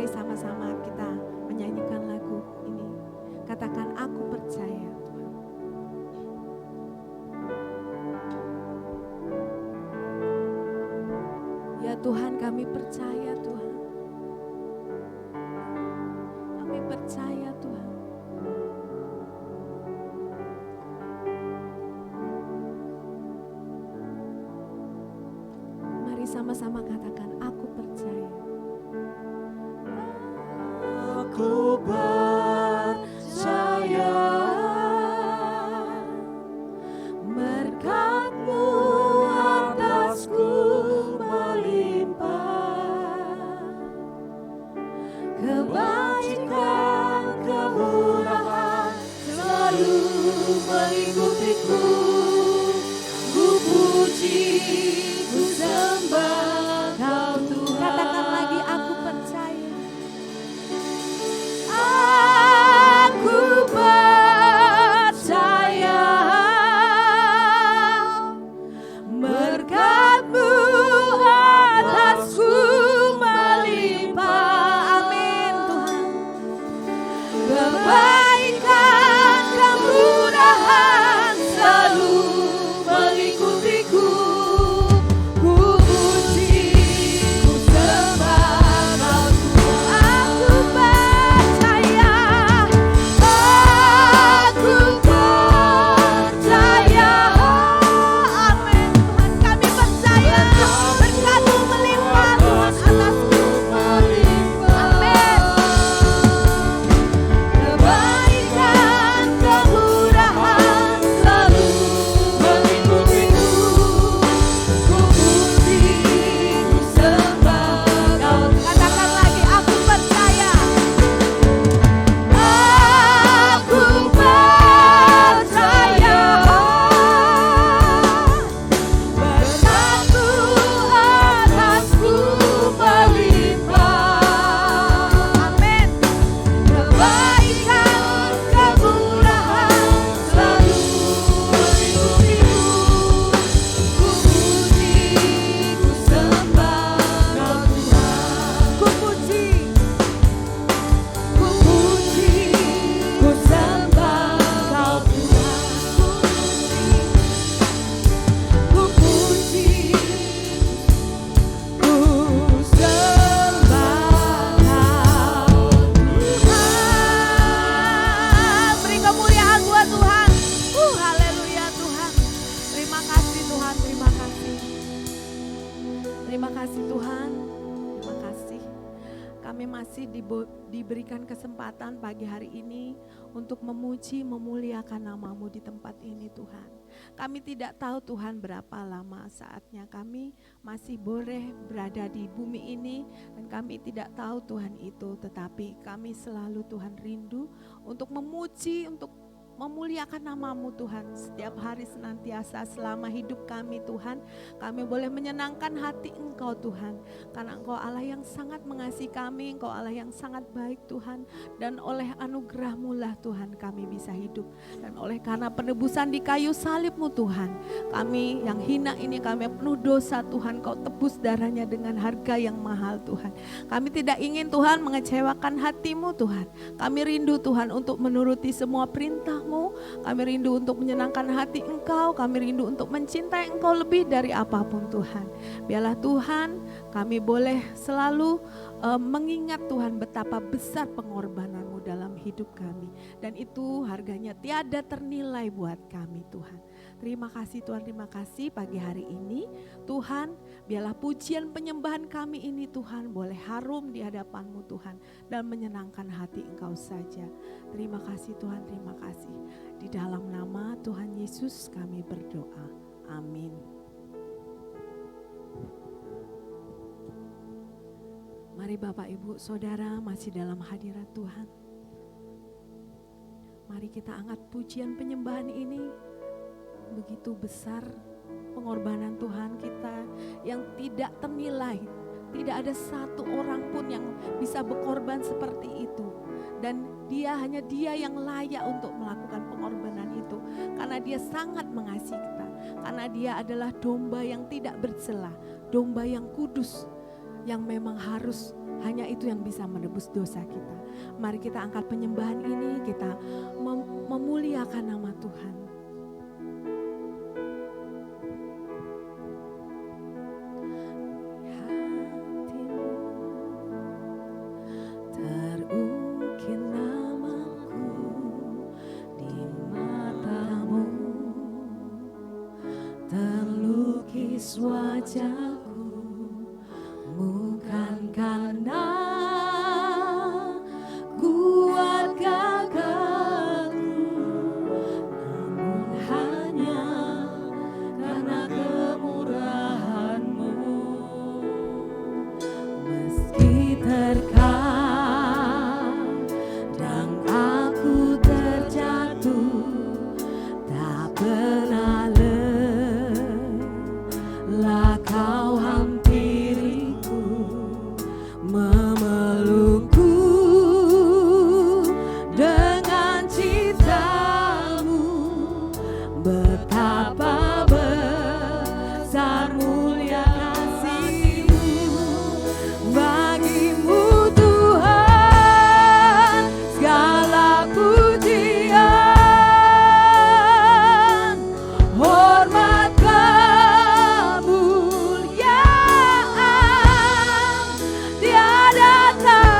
sama-sama kita menyanyikan lagu ini. Katakan, aku percaya Tuhan. Ya Tuhan, kami percaya Tuhan. Kami percaya Tuhan. Mari sama-sama katakan, aku percaya. Aku percaya berkat-Mu atasku melimpah, kebaikan, kemurahan selalu mengikutiku. Ku puji, ku sembah Kau Tuhan. Katakan lagi, aku percaya. Aku percaya berkat-Mu atasku melimpah. Amin Tuhan. Kebaikan, kemurahan selalu mengikutiku. Ku puji, ku sembah Kau Tuhan. Aku percaya, aku percaya. Amin Tuhan, kami percaya berkat-Mu melimpah Tuhan atasku. Amin. Kebaikan, kemurahan selalu mengikutiku. Ku puji, ku sembah Kau. Katakan lagi, aku percaya. Aku percaya berkat-Mu atasku melimpah. Amin. Kebaikan, kemurahan selalu mengikutiku. Ku puji, ku sembah Kau Tuhan. Ku puji, ku sembah Kau Tuhan. Ku puji, ku sembah Kau Tuhan. Beri kemuliaan buat Tuhan. Haleluya Tuhan. Terima kasih Tuhan, terima kasih. Terima kasih Tuhan, terima kasih. Kami masih diberikan kesempatan pagi hari ini untuk memuji, memuliakan nama-Mu di tempat ini Tuhan. Kami tidak tahu Tuhan berapa lama saatnya kami masih boleh berada di bumi ini. Dan kami tidak tahu Tuhan itu, tetapi kami selalu Tuhan rindu untuk memuji, untuk memuliakan nama-Mu Tuhan. Setiap hari senantiasa selama hidup kami Tuhan, kami boleh menyenangkan hati Engkau Tuhan. Karena Engkau Allah yang sangat mengasihi kami, Engkau Allah yang sangat baik Tuhan. Dan oleh anugerah-Mu lah Tuhan kami bisa hidup. Dan oleh karena penebusan di kayu salib-Mu Tuhan, kami yang hina ini, kami yang penuh dosa Tuhan, Kau tebus darahnya dengan harga yang mahal Tuhan. Kami tidak ingin Tuhan mengecewakan hati-Mu Tuhan. Kami rindu Tuhan untuk menuruti semua perintah-Mu. Kami rindu untuk menyenangkan hati Engkau. Kami rindu untuk mencintai Engkau lebih dari apapun Tuhan. Biarlah Tuhan kami boleh selalu mengingat Tuhan betapa besar pengorbanan-Mu dalam hidup kami. Dan itu harganya tiada ternilai buat kami Tuhan. Terima kasih Tuhan, terima kasih pagi hari ini. Tuhan, biarlah pujian penyembahan kami ini Tuhan boleh harum di hadapan-Mu Tuhan. Dan menyenangkan hati Engkau saja. Terima kasih Tuhan, terima kasih. Di dalam nama Tuhan Yesus kami berdoa. Amin. Mari Bapak Ibu Saudara masih dalam hadirat Tuhan. Mari kita angkat pujian penyembahan ini. Begitu besar pengorbanan Tuhan kita yang tidak ternilai. Tidak ada satu orang pun yang bisa berkorban seperti itu. Dan hanya dia yang layak untuk melakukan pengorbanan itu. Karena dia sangat mengasihi kita. Karena dia adalah domba yang tidak bercela. Domba yang kudus. Yang memang harus Hanya itu yang bisa menebus dosa kita. Mari kita angkat penyembahan ini, kita memuliakan nama Tuhan. Terukir namaku di matamu, terlukis wajahku, bukan karena kuat gagahku, namun hanya karena kemurahan-Mu. Meski terkadang aku terjatuh, tak pernah lelah Kau hampiriku, memelukku dengan cinta-Mu. Betapa besar mulia kasih-Mu, bagi-Mu Tuhan segala pujian, hormat, kemuliaan tiada tara.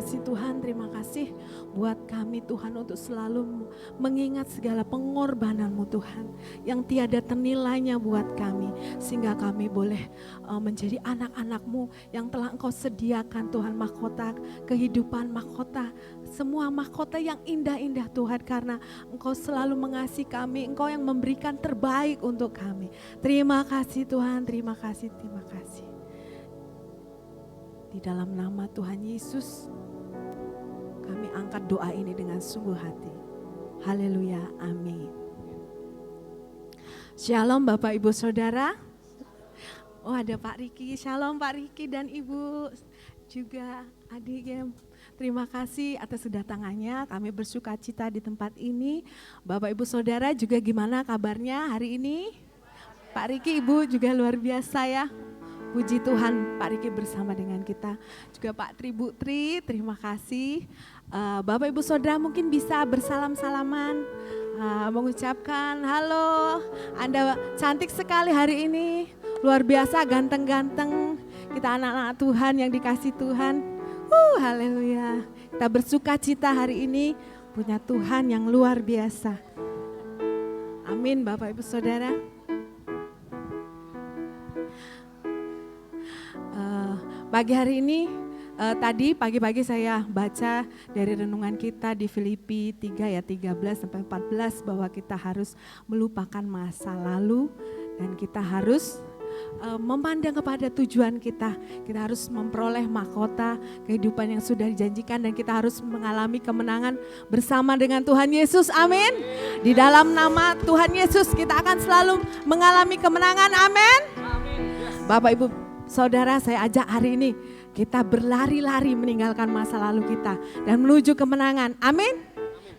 kasih Tuhan, terima kasih buat kami Tuhan untuk selalu mengingat segala pengorbanan-Mu Tuhan yang tiada ternilainya buat kami, sehingga kami boleh menjadi anak-anak-Mu yang telah Engkau sediakan Tuhan, mahkota kehidupan, mahkota semua mahkota yang indah-indah Tuhan, karena Engkau selalu mengasihi kami, Engkau yang memberikan terbaik untuk kami. Terima kasih Tuhan, terima kasih, terima kasih. Di dalam nama Tuhan Yesus, kami angkat doa ini dengan sungguh hati. Haleluya, amin. Shalom Bapak Ibu Saudara. Oh, ada Pak Riki, shalom Pak Riki dan Ibu juga adik ya. Terima kasih atas kedatangannya, kami bersuka cita di tempat ini. Bapak Ibu Saudara juga gimana kabarnya hari ini? Pak Riki, Ibu juga luar biasa ya. Puji Tuhan, Pak Riki bersama dengan kita. Juga Pak Tri, Bu Tri, terima kasih. Bapak Ibu Saudara mungkin bisa bersalam-salaman, mengucapkan halo, Anda cantik sekali hari ini. Luar biasa, ganteng-ganteng. Kita anak-anak Tuhan yang dikasih Tuhan. Haleluya. Kita bersuka cita hari ini punya Tuhan yang luar biasa. Amin Bapak Ibu Saudara. Pagi hari ini, tadi pagi-pagi saya baca dari renungan kita di Filipi 3 ayat 13 sampai 14 bahwa kita harus melupakan masa lalu dan kita harus memandang kepada tujuan kita. Kita harus memperoleh mahkota kehidupan yang sudah dijanjikan dan kita harus mengalami kemenangan bersama dengan Tuhan Yesus. Amin. Di dalam nama Tuhan Yesus kita akan selalu mengalami kemenangan. Amin. Bapak Ibu Saudara, saya ajak hari ini kita berlari-lari meninggalkan masa lalu kita dan menuju kemenangan. Amin.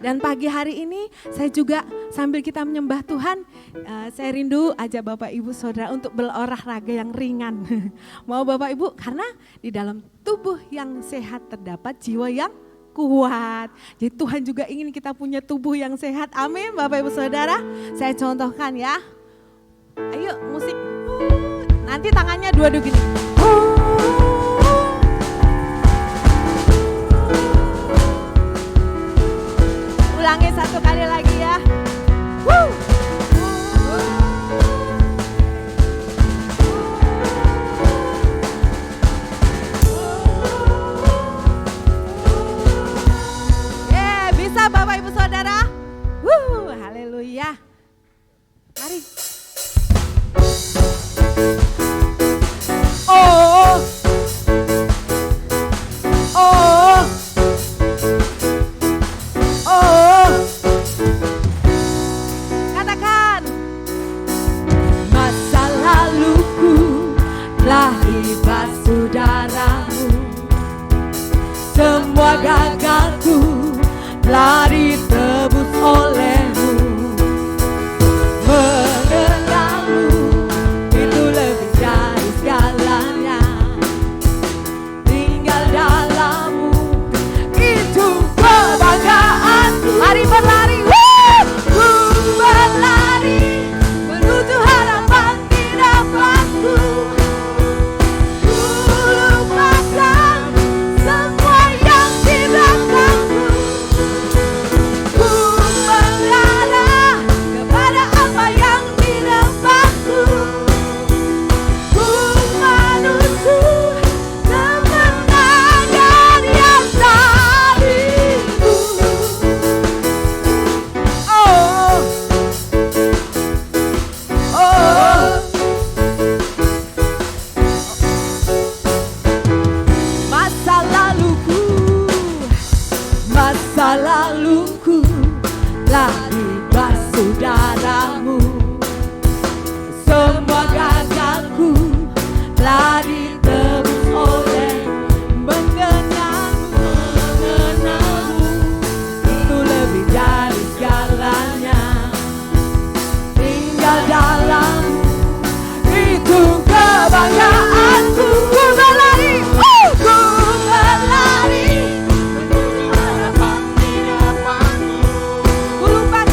Dan pagi hari ini saya juga sambil kita menyembah Tuhan, saya rindu ajak Bapak Ibu Saudara untuk berolahraga yang ringan. Mau Bapak Ibu, karena di dalam tubuh yang sehat terdapat jiwa yang kuat. Jadi Tuhan juga ingin kita punya tubuh yang sehat. Amin Bapak Ibu Saudara. Saya contohkan ya. Ayo musik. Nanti tangannya dua-dua gini. Ulangi satu kali lagi ya. Bisa Bapak Ibu Saudara? Haleluya. Mari. Oh, oh, oh, katakan masa laluku telah dibasuh darahmu, semua gagalku telah ditebus olehmu. Mengenalmu itu lebih dari segalanya, tinggal dalammu itu kebanggaanku. Mari berlari, ku berlari menuju harapan di depanku. Ku lupakan semua yang di belakangku. Ku mengarah kepada apa yang di depanku. Ku menuju kemenangan yang tadiku. Oh, oh, masa laluku telah dibasuh darahmu, semua gagalku telah ditebus oleh. Mengenalmu itu lebih dari segalanya, tinggal dalammu itu kebanggaanku. Ku berlari, ku berlari menuju harapan di depanmu. Ku lupakan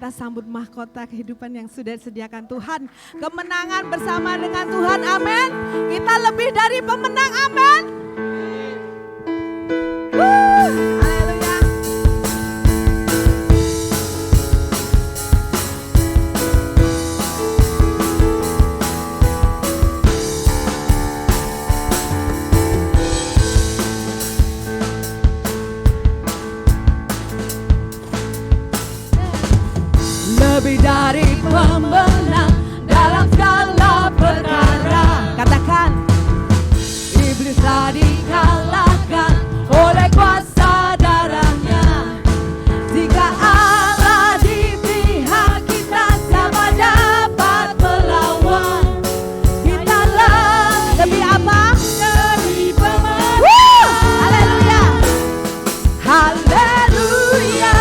kita sambut mahkota kehidupan yang sudah disediakan Tuhan. Kemenangan bersama dengan Tuhan, amin. Kita lebih dari pemenang, amin. Haleluya. Lebih dari pemenang dalam segala perkara. Katakan, Iblis telah dikalahkan oleh kuasa darahnya. Jika Allah di pihak kita, siapa dapat melawan? Kita lebih apa? Dari pemenang. haleluya. Haleluya.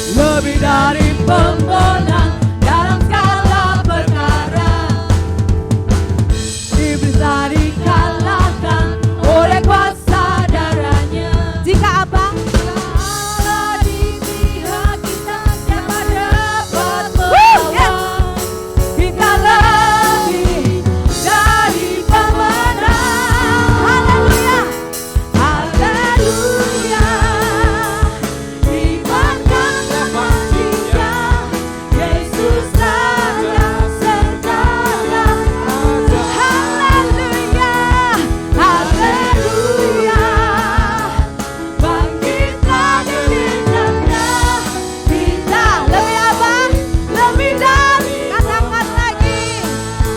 Lebih dari pemenang dalam segala perkara. Iblis telah dikalahkan oleh kuasa darahnya. Jika apa? Allah di pihak kita, siapa dapat melawan? Kita lebih dari pemenang. Haleluya. Haleluya. Yesus Raja segala. Haleluya. Haleluya. Bangkitlah gereja-Nya. Kita lebih apa? Lebih dari. Katakan lagi.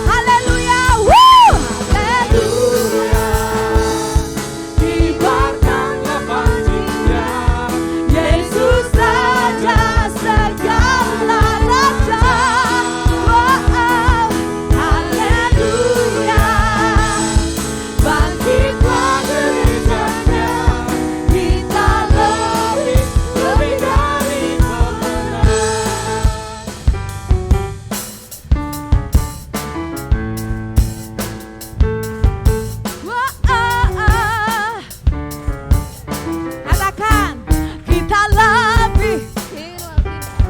Haleluya. Haleluya. Kibarkanlah bangkitnya. Yesus Raja segala raja. Haleluya. Bangkitlah gereja-Nya. Kita lebih dari pemenang. Katakan, kita lebih dari pemenang.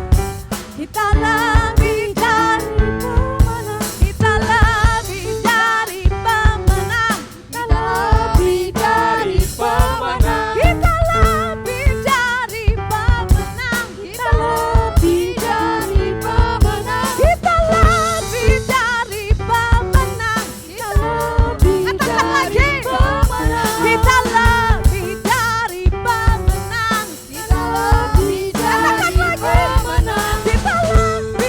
Kita lebih dari pemenang. Kita lebih dari pemenang. Kita lebih dari pemenang. Kita lebih dari pemenang. Kita lebih dari pemenang. Kita lebih Katakan dari lagi. pemenang. Kita lebih dari pemenang. Kita lebih dari Katakan lagi. pemenang. Kita lebih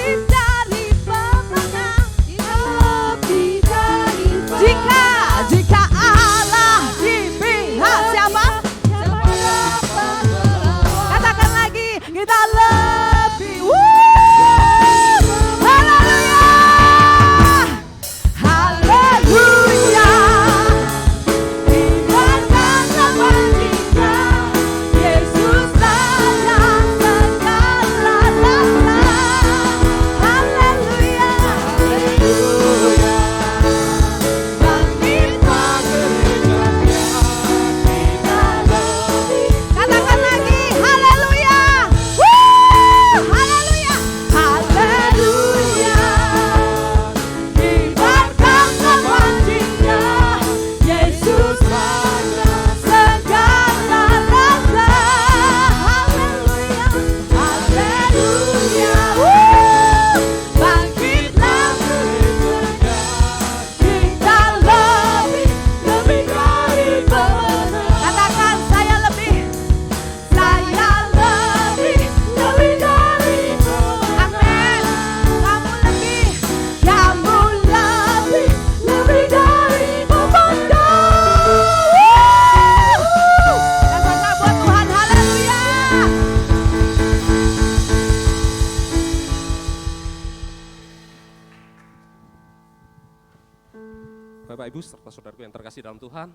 Bapak Ibu serta saudaraku yang terkasih dalam Tuhan,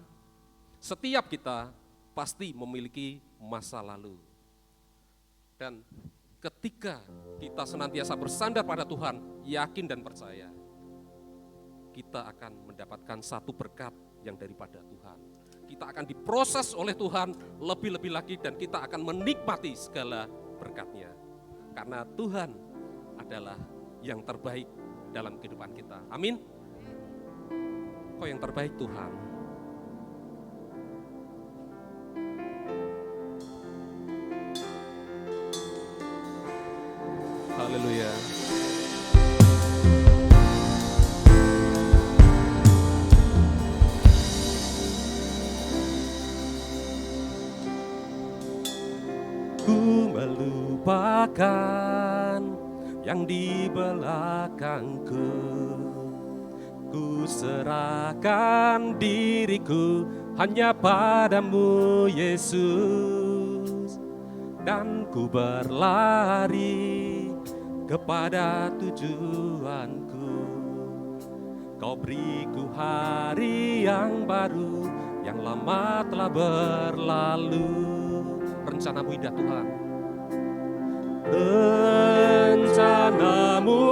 setiap kita pasti memiliki masa lalu. Dan ketika kita senantiasa bersandar pada Tuhan, yakin dan percaya, kita akan mendapatkan satu berkat yang daripada Tuhan. Kita akan diproses oleh Tuhan lebih-lebih lagi dan kita akan menikmati segala berkat-Nya. Karena Tuhan adalah yang terbaik dalam kehidupan kita. Amin. Kau yang terbaik Tuhan. Haleluya. Ku melupakan yang di belakangku, ku serahkan diriku hanya padamu Yesus, dan ku berlari kepada tujuanku. Kau beriku hari yang baru, yang lama telah berlalu. Rencanamu indah Tuhan. Rencanamu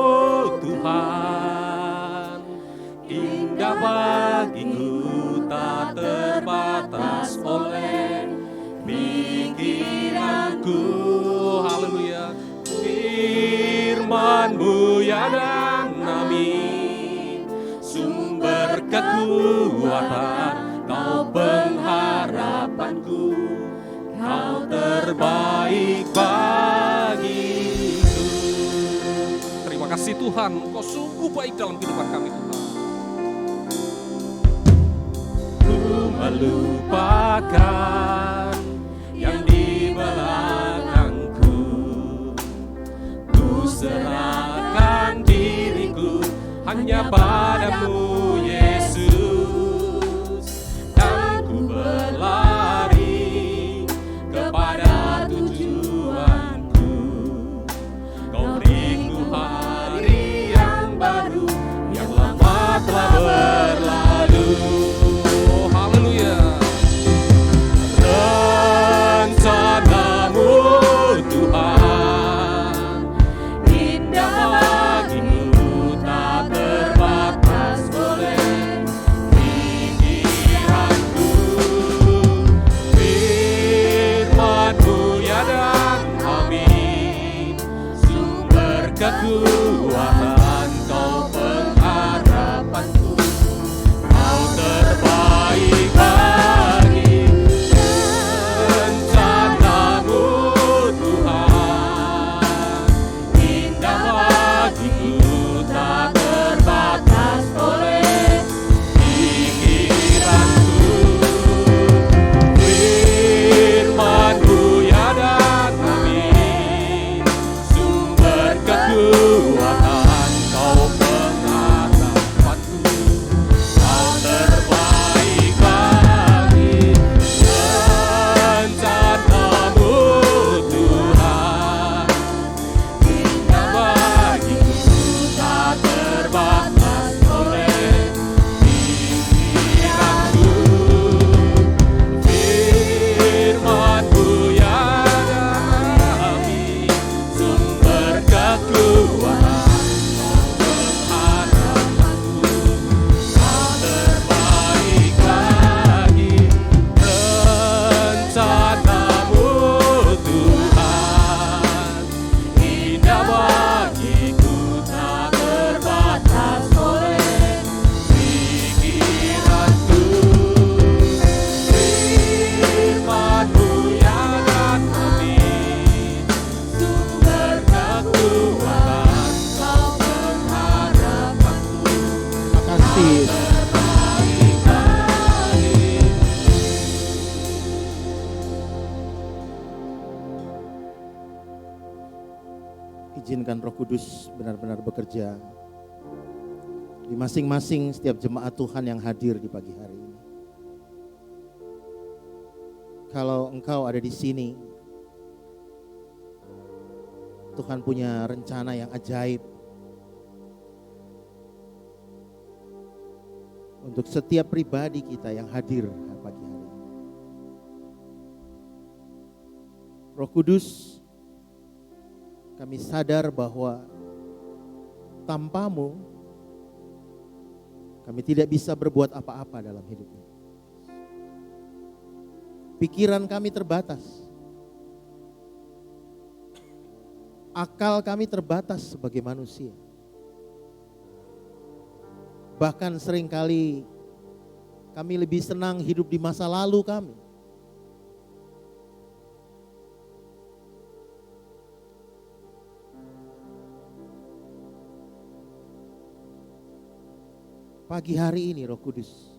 Tuhan indah bagiku, tak terbatas oleh pikiranku. Haleluya. Firman-Mu ya dan amin, sumber kekuatan, Kau pengharapanku, Kau terbaik bagiku. Terima kasih Tuhan, Kau sungguh baik dalam kehidupan kami Tuhan. Ku melupakan yang di belakangku, ku serahkan diriku hanya padamu Yesus, dan ku berlari kepada tujuanku. Kau beriku hari yang baru, yang lama telah berlalu. Oh haleluya. Rencanamu Tuhan indah bagiku, tak terbatas oleh pikiranku. Firman-Mu ya dan amin, sumber kekuatan, Kau pengharapanku, Kau terbaik bagi. Rencanamu Tuhan indah bagiku, tak terbatas oleh pikiranku. Firman-Mu ya dan amin, sumber kekuatan, Kau pengharapanku, Kau terbaik bagi. Rencanamu Tuhan indah bagiku, tak terbatas oleh pikiranku. Firman-Mu ya dan amin, sumber kekuatan, pengharapanku, Kau terbaik bagi. Rencanamu Tuhan indah bagiku, tak terbatas oleh pikiranku. Firman-Mu ya dan amin, sumber kekuatan, Kau pengharapanku, Makasih. terbaik bagi. Izinkan Roh Kudus benar-benar bekerja di masing-masing setiap jemaat Tuhan yang hadir di pagi hari ini. Kalau engkau ada di sini, Tuhan punya rencana yang ajaib untuk setiap pribadi kita yang hadir pagi hari ini. Roh Kudus, kami sadar bahwa tanpa-Mu kami tidak bisa berbuat apa-apa dalam hidup ini. Pikiran kami terbatas. Akal kami terbatas sebagai manusia. Bahkan seringkali kami lebih senang hidup di masa lalu kami. Pagi hari ini Roh Kudus,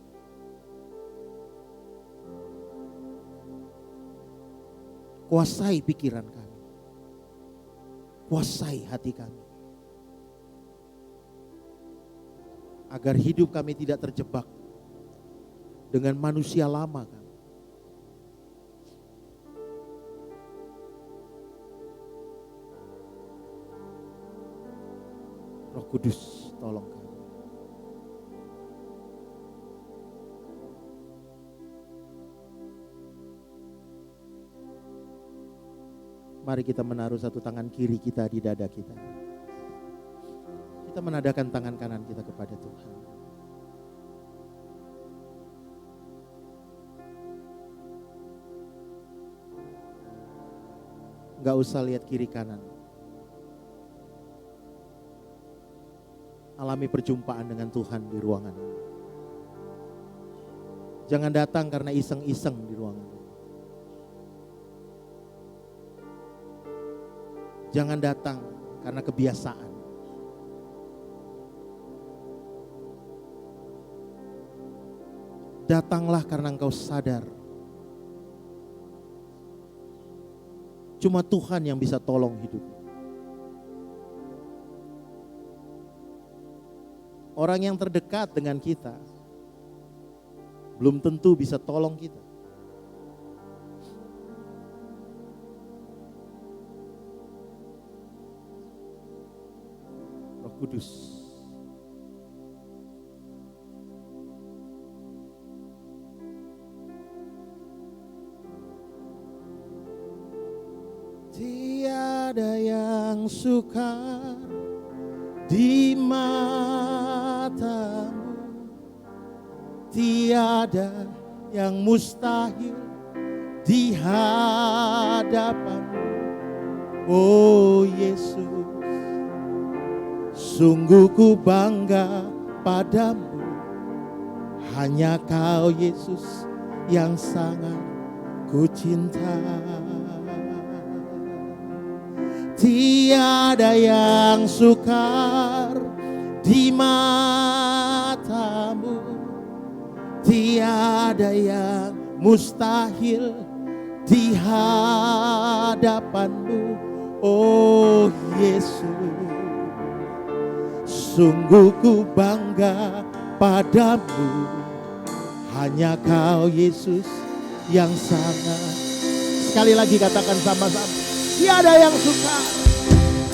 kuasai pikiran kami, kuasai hati kami, agar hidup kami tidak terjebak dengan manusia lama kami. Roh Kudus, tolong kami. Mari kita menaruh satu tangan kiri kita di dada kita. Kita menadahkan tangan kanan kita kepada Tuhan. Gak usah lihat kiri kanan. Alami perjumpaan dengan Tuhan di ruangan ini. Jangan datang karena iseng-iseng di ruangan ini. Jangan datang karena kebiasaan. Datanglah karena engkau sadar cuma Tuhan yang bisa tolong hidup. Orang yang terdekat dengan kita belum tentu bisa tolong kita. Roh Kudus, tiada yang sukar di matamu, tiada yang mustahil di hadapanmu. Oh Yesus, sungguh ku bangga padamu. Hanya Kau Yesus yang sangat ku cinta. Tiada yang sukar di matamu, tiada yang mustahil di hadapanmu. Oh Yesus, sungguh ku bangga padamu. Hanya Kau Yesus yang sangat. Sekali lagi katakan sama-sama. Tiada yang sukar,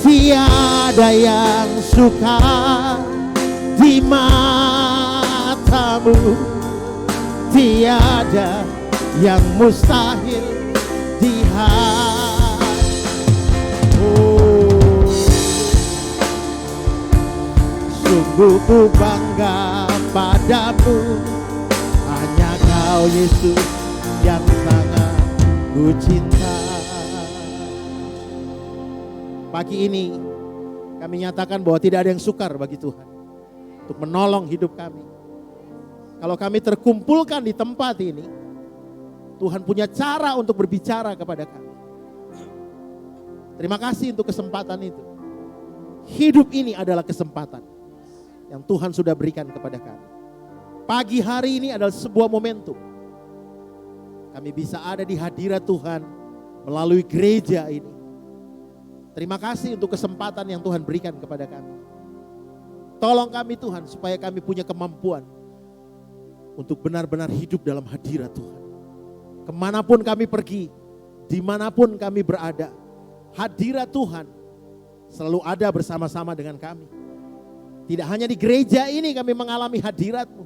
tiada yang sukar di matamu, tiada yang mustahil di hadapanmu. Oh, sungguh ku bangga padamu. Hanya Kau Yesus yang sangat ku cinta. Pagi ini kami nyatakan bahwa tidak ada yang sukar bagi Tuhan untuk menolong hidup kami. Kalau kami terkumpulkan di tempat ini, Tuhan punya cara untuk berbicara kepada kami. Terima kasih untuk kesempatan itu. Hidup ini adalah kesempatan yang Tuhan sudah berikan kepada kami. Pagi hari ini adalah sebuah momentum. Kami bisa ada di hadirat Tuhan melalui gereja ini. Terima kasih untuk kesempatan yang Tuhan berikan kepada kami. Tolong kami Tuhan supaya kami punya kemampuan untuk benar-benar hidup dalam hadirat Tuhan. Kemanapun kami pergi, dimanapun kami berada, hadirat Tuhan selalu ada bersama-sama dengan kami. Tidak hanya di gereja ini kami mengalami hadirat-Mu,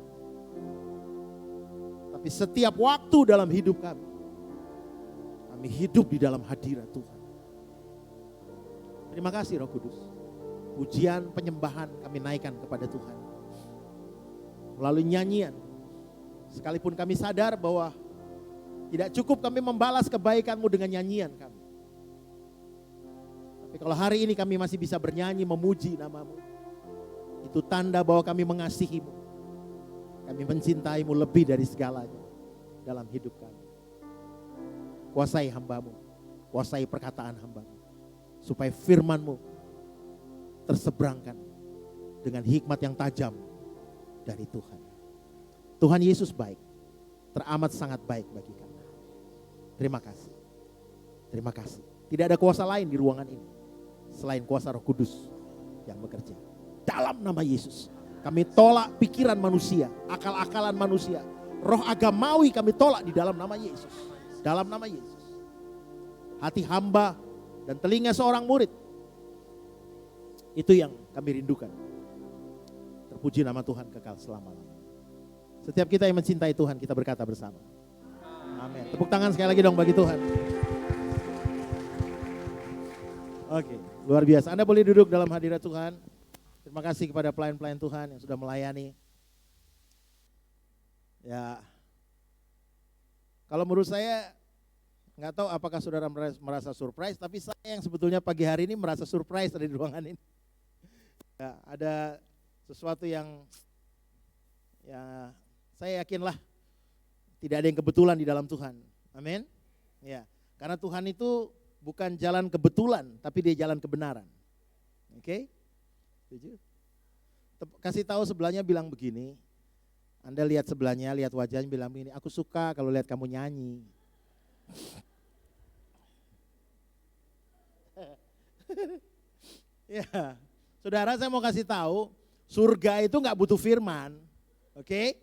Tapi setiap waktu dalam hidup kami hidup di dalam hadirat Tuhan. Terima kasih Roh Kudus. Pujian penyembahan kami naikkan kepada Tuhan. Melalui nyanyian. Sekalipun kami sadar bahwa tidak cukup kami membalas kebaikan-Mu dengan nyanyian kami. Tapi kalau hari ini kami masih bisa bernyanyi memuji nama-Mu, itu tanda bahwa kami mengasihi-Mu. Kami mencintai-Mu lebih dari segalanya dalam hidup kami. Kuasai hamba-Mu, kuasai perkataan hamba-Mu, supaya firman-Mu terseberangkan dengan hikmat yang tajam dari Tuhan. Tuhan Yesus baik, teramat sangat baik bagi kami. Terima kasih. Terima kasih. Tidak ada kuasa lain di ruangan ini selain kuasa Roh Kudus yang bekerja. Dalam nama Yesus, kami tolak pikiran manusia, akal-akalan manusia, roh agamawi kami tolak di dalam nama Yesus. Dalam nama Yesus. Hati hamba dan telinga seorang murid, itu yang kami rindukan. Terpuji nama Tuhan kekal selama-lamanya. Setiap kita yang mencintai Tuhan, kita berkata bersama. Amin. Tepuk tangan sekali lagi dong bagi Tuhan. Oke, luar biasa. Anda boleh duduk dalam hadirat Tuhan. Terima kasih kepada pelayan-pelayan Tuhan yang sudah melayani. Ya, kalau menurut saya, nggak tahu apakah saudara merasa surprise, tapi saya yang sebetulnya pagi hari ini merasa surprise ada di ruangan ini. Ya, ada sesuatu yang ya saya yakinlah tidak ada yang kebetulan di dalam Tuhan. Amin. Ya, karena Tuhan itu bukan jalan kebetulan, tapi dia jalan kebenaran. Oke? Setuju? Kasih tahu sebelahnya, bilang begini. Anda lihat sebelahnya, lihat wajahnya, bilang begini, aku suka kalau lihat kamu nyanyi. Ya, saudara, saya mau kasih tahu, surga itu nggak butuh firman, oke?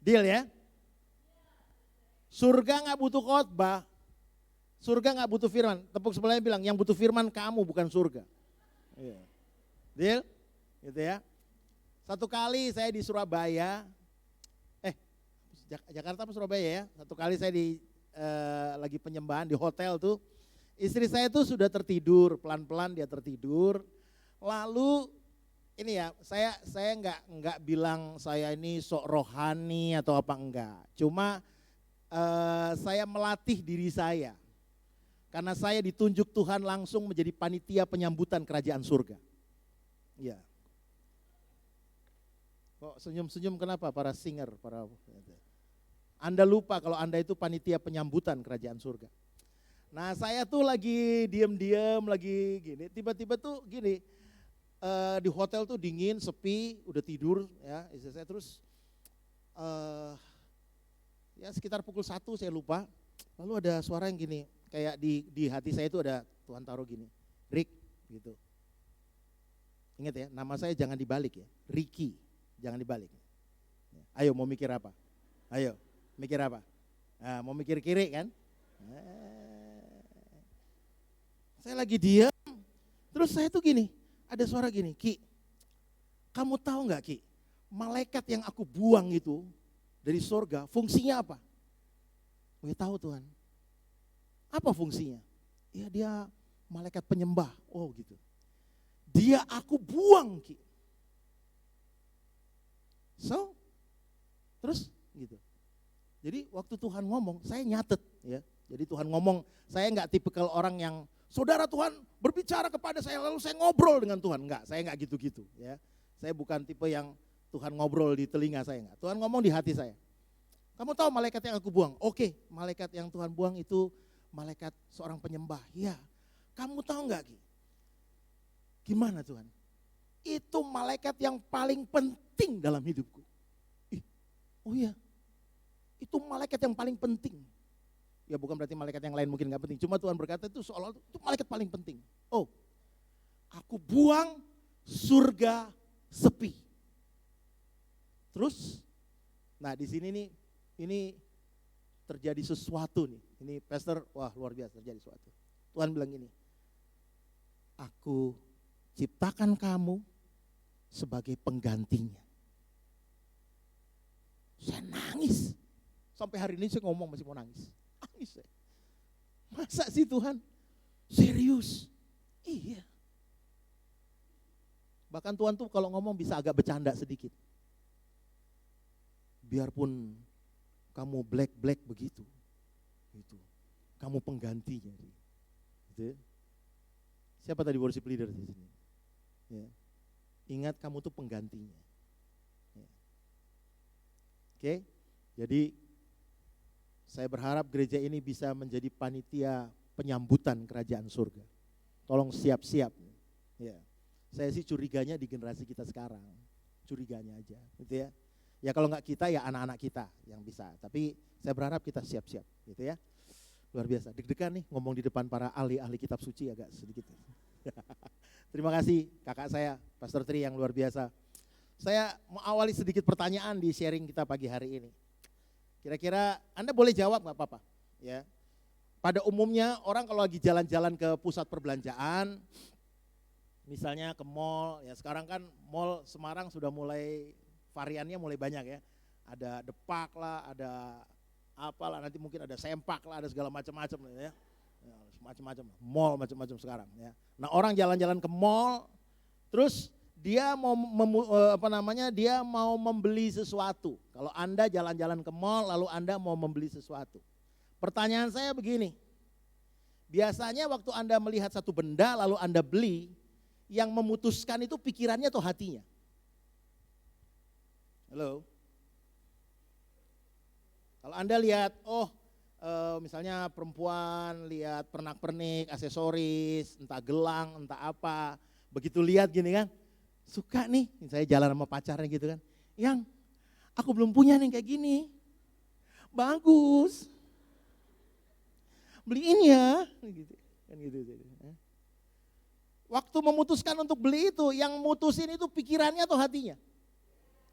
Deal ya? Surga nggak butuh khotbah, surga nggak butuh firman. Tepuk sebelahnya, bilang, yang butuh firman kamu, bukan surga. Iya. Deal? Gitu ya. Satu kali saya di Surabaya, Jakarta atau Surabaya ya. Satu kali saya lagi penyembahan di hotel tuh, istri saya tuh sudah tertidur, pelan-pelan dia tertidur. Lalu ini ya, saya nggak bilang saya ini sok rohani atau apa, enggak. Cuma saya melatih diri saya. Karena saya ditunjuk Tuhan langsung menjadi panitia penyambutan kerajaan surga. Iya. Kok senyum-senyum kenapa para singer, Anda lupa kalau Anda itu panitia penyambutan kerajaan surga. Nah, saya tuh lagi diam-diam, lagi gini, tiba-tiba tuh gini, di hotel tuh dingin, sepi, udah tidur ya, istri saya terus ya sekitar pukul 1 saya lupa, lalu ada suara yang gini, kayak di hati saya itu ada Tuhan taruh gini, Rick gitu. Ingat ya, nama saya jangan dibalik ya, Ricky, jangan dibalik. Ayo mau mikir apa? Ayo, mikir apa? Nah, mau mikir kiri kan? Saya lagi diam, terus saya tuh gini, ada suara gini, Ki, kamu tahu nggak Ki, malaikat yang aku buang itu dari surga, fungsinya apa? Gue tahu Tuhan. Apa fungsinya? Ya dia malaikat penyembah, oh gitu. Dia aku buang Ki. So, terus gitu. Jadi waktu Tuhan ngomong, saya nyatet ya. Jadi Tuhan ngomong, saya nggak tipikal orang yang saudara Tuhan berbicara kepada saya lalu saya ngobrol dengan Tuhan. Enggak, saya nggak gitu-gitu ya. Saya bukan tipe yang Tuhan ngobrol di telinga saya, enggak. Tuhan ngomong di hati saya. Kamu tahu malaikat yang aku buang? Oke, malaikat yang Tuhan buang itu malaikat seorang penyembah. Ya, kamu tahu nggak Ki? Gimana Tuhan? Itu malaikat yang paling penting dalam hidupku. Oh iya, itu malaikat yang paling penting. Ya bukan berarti malaikat yang lain mungkin gak penting. Cuma Tuhan berkata itu seolah itu malaikat paling penting. Oh, aku buang surga sepi. Terus, nah di sini nih, ini terjadi sesuatu nih. Ini pastor, wah luar biasa terjadi sesuatu. Tuhan bilang gini, aku ciptakan kamu sebagai penggantinya. Saya nangis. Sampai hari ini saya ngomong masih mau nangis. Nangis saya. Masa sih Tuhan? Serius? Iya. Bahkan Tuhan tuh kalau ngomong bisa agak bercanda sedikit. Biarpun kamu black begitu, gitu. Kamu penggantinya. Gitu. Siapa tadi worship leader di sini? Ya. Ingat kamu tuh penggantinya. Ya. Oke, jadi saya berharap gereja ini bisa menjadi panitia penyambutan kerajaan surga. Tolong siap-siap. Ya. Saya sih curiganya di generasi kita sekarang, curiganya aja, gitu ya. Ya kalau nggak kita ya anak-anak kita yang bisa. Tapi saya berharap kita siap-siap, gitu ya. Luar biasa, deg-degan nih ngomong di depan para ahli-ahli kitab suci agak sedikit. Terima kasih kakak saya, Pastor Tri yang luar biasa. Saya mau awali sedikit pertanyaan di sharing kita pagi hari ini. Kira-kira Anda boleh jawab nggak apa-apa? Ya. Pada umumnya orang kalau lagi jalan-jalan ke pusat perbelanjaan, misalnya ke mall, ya sekarang kan mall Semarang sudah mulai variannya mulai banyak ya. Ada depak lah, ada apalah, nanti mungkin ada sempak lah, ada segala macam-macam ya. Macam-macam, mall macam-macam sekarang ya. Nah, orang jalan-jalan ke mall, terus dia mau dia mau membeli sesuatu. Kalau Anda jalan-jalan ke mall lalu Anda mau membeli sesuatu. Pertanyaan saya begini. Biasanya waktu Anda melihat satu benda lalu Anda beli, yang memutuskan itu pikirannya atau hatinya? Halo? Kalau Anda lihat, misalnya perempuan lihat pernak-pernik, aksesoris, entah gelang, entah apa, begitu lihat gini kan, suka nih, saya jalan sama pacarnya gitu kan, yang aku belum punya nih kayak gini, bagus, beliin ya, gitu, kan gitu. Waktu memutuskan untuk beli itu, yang mutusin itu pikirannya atau hatinya?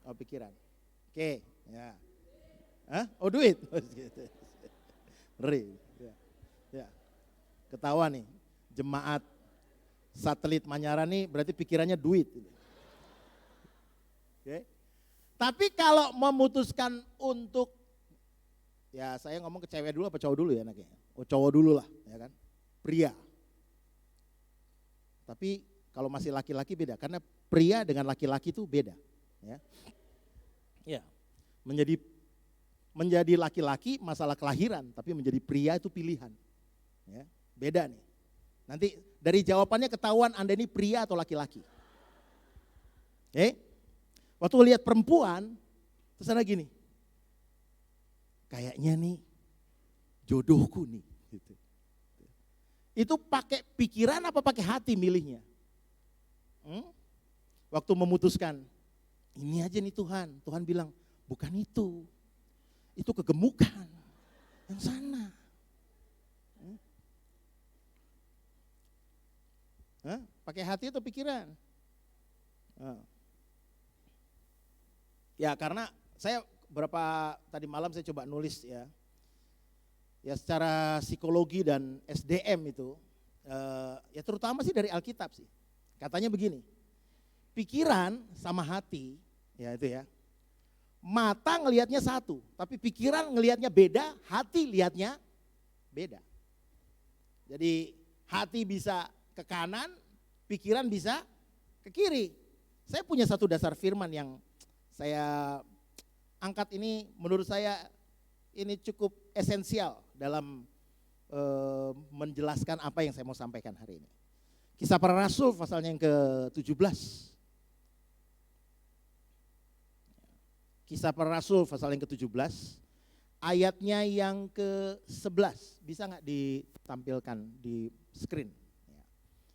Oh, pikiran. Oke, ya. Hah? Oh, duit. Ngeri. Ya. Ketawa nih, jemaat satelit Manyara nih berarti pikirannya duit. Oke. Tapi kalau memutuskan untuk, ya saya ngomong ke cewek dulu apa cowok dulu ya anaknya? Oh, cowok dulu lah, ya kan? Pria. Tapi kalau masih laki-laki beda, karena pria dengan laki-laki itu beda. Ya, menjadi laki-laki masalah kelahiran, tapi menjadi pria itu pilihan. Ya, beda nih. Nanti dari jawabannya ketahuan Anda ini pria atau laki-laki. Waktu lihat perempuan, terus Anda gini, kayaknya nih jodohku nih. Gitu. Itu pakai pikiran apa pakai hati milihnya? Waktu memutuskan, ini aja nih Tuhan. Tuhan bilang, bukan itu. Itu kegemukan. Yang sana. Pakai hati atau pikiran? Ya karena saya tadi malam saya coba nulis ya. Ya secara psikologi dan SDM itu, ya terutama sih dari Alkitab sih. Katanya begini, pikiran sama hati, ya itu ya, mata ngelihatnya satu, tapi pikiran ngelihatnya beda, hati lihatnya beda. Jadi hati bisa ke kanan, pikiran bisa ke kiri. Saya punya satu dasar firman yang saya angkat ini, menurut saya ini cukup esensial dalam menjelaskan apa yang saya mau sampaikan hari ini. Kisah Para Rasul pasalnya yang ke-17. Kisah Para Rasul pasal yang ke-17, ayatnya yang ke-11. Bisa nggak ditampilkan di screen?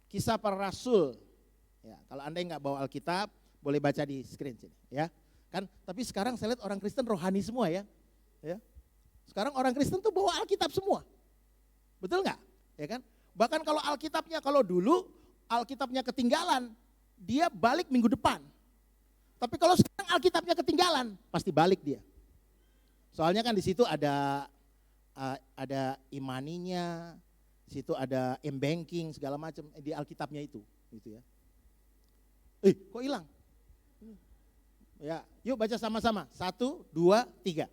Kisah Para Rasul. Ya, kalau Anda yang nggak bawa Alkitab, boleh baca di screen sini. Ya, kan? Tapi sekarang saya lihat orang Kristen rohani semua ya. Ya. Sekarang orang Kristen tuh bawa Alkitab semua. Betul nggak? Ya kan? Bahkan kalau Alkitabnya, kalau dulu Alkitabnya ketinggalan, dia balik minggu depan. Tapi kalau sekarang Alkitabnya ketinggalan, pasti balik dia. Soalnya kan di situ ada imaninya, di situ ada m-banking segala macam di Alkitabnya itu, gitu ya. Kok hilang? Ya, yuk baca sama-sama. 1, 2, 3.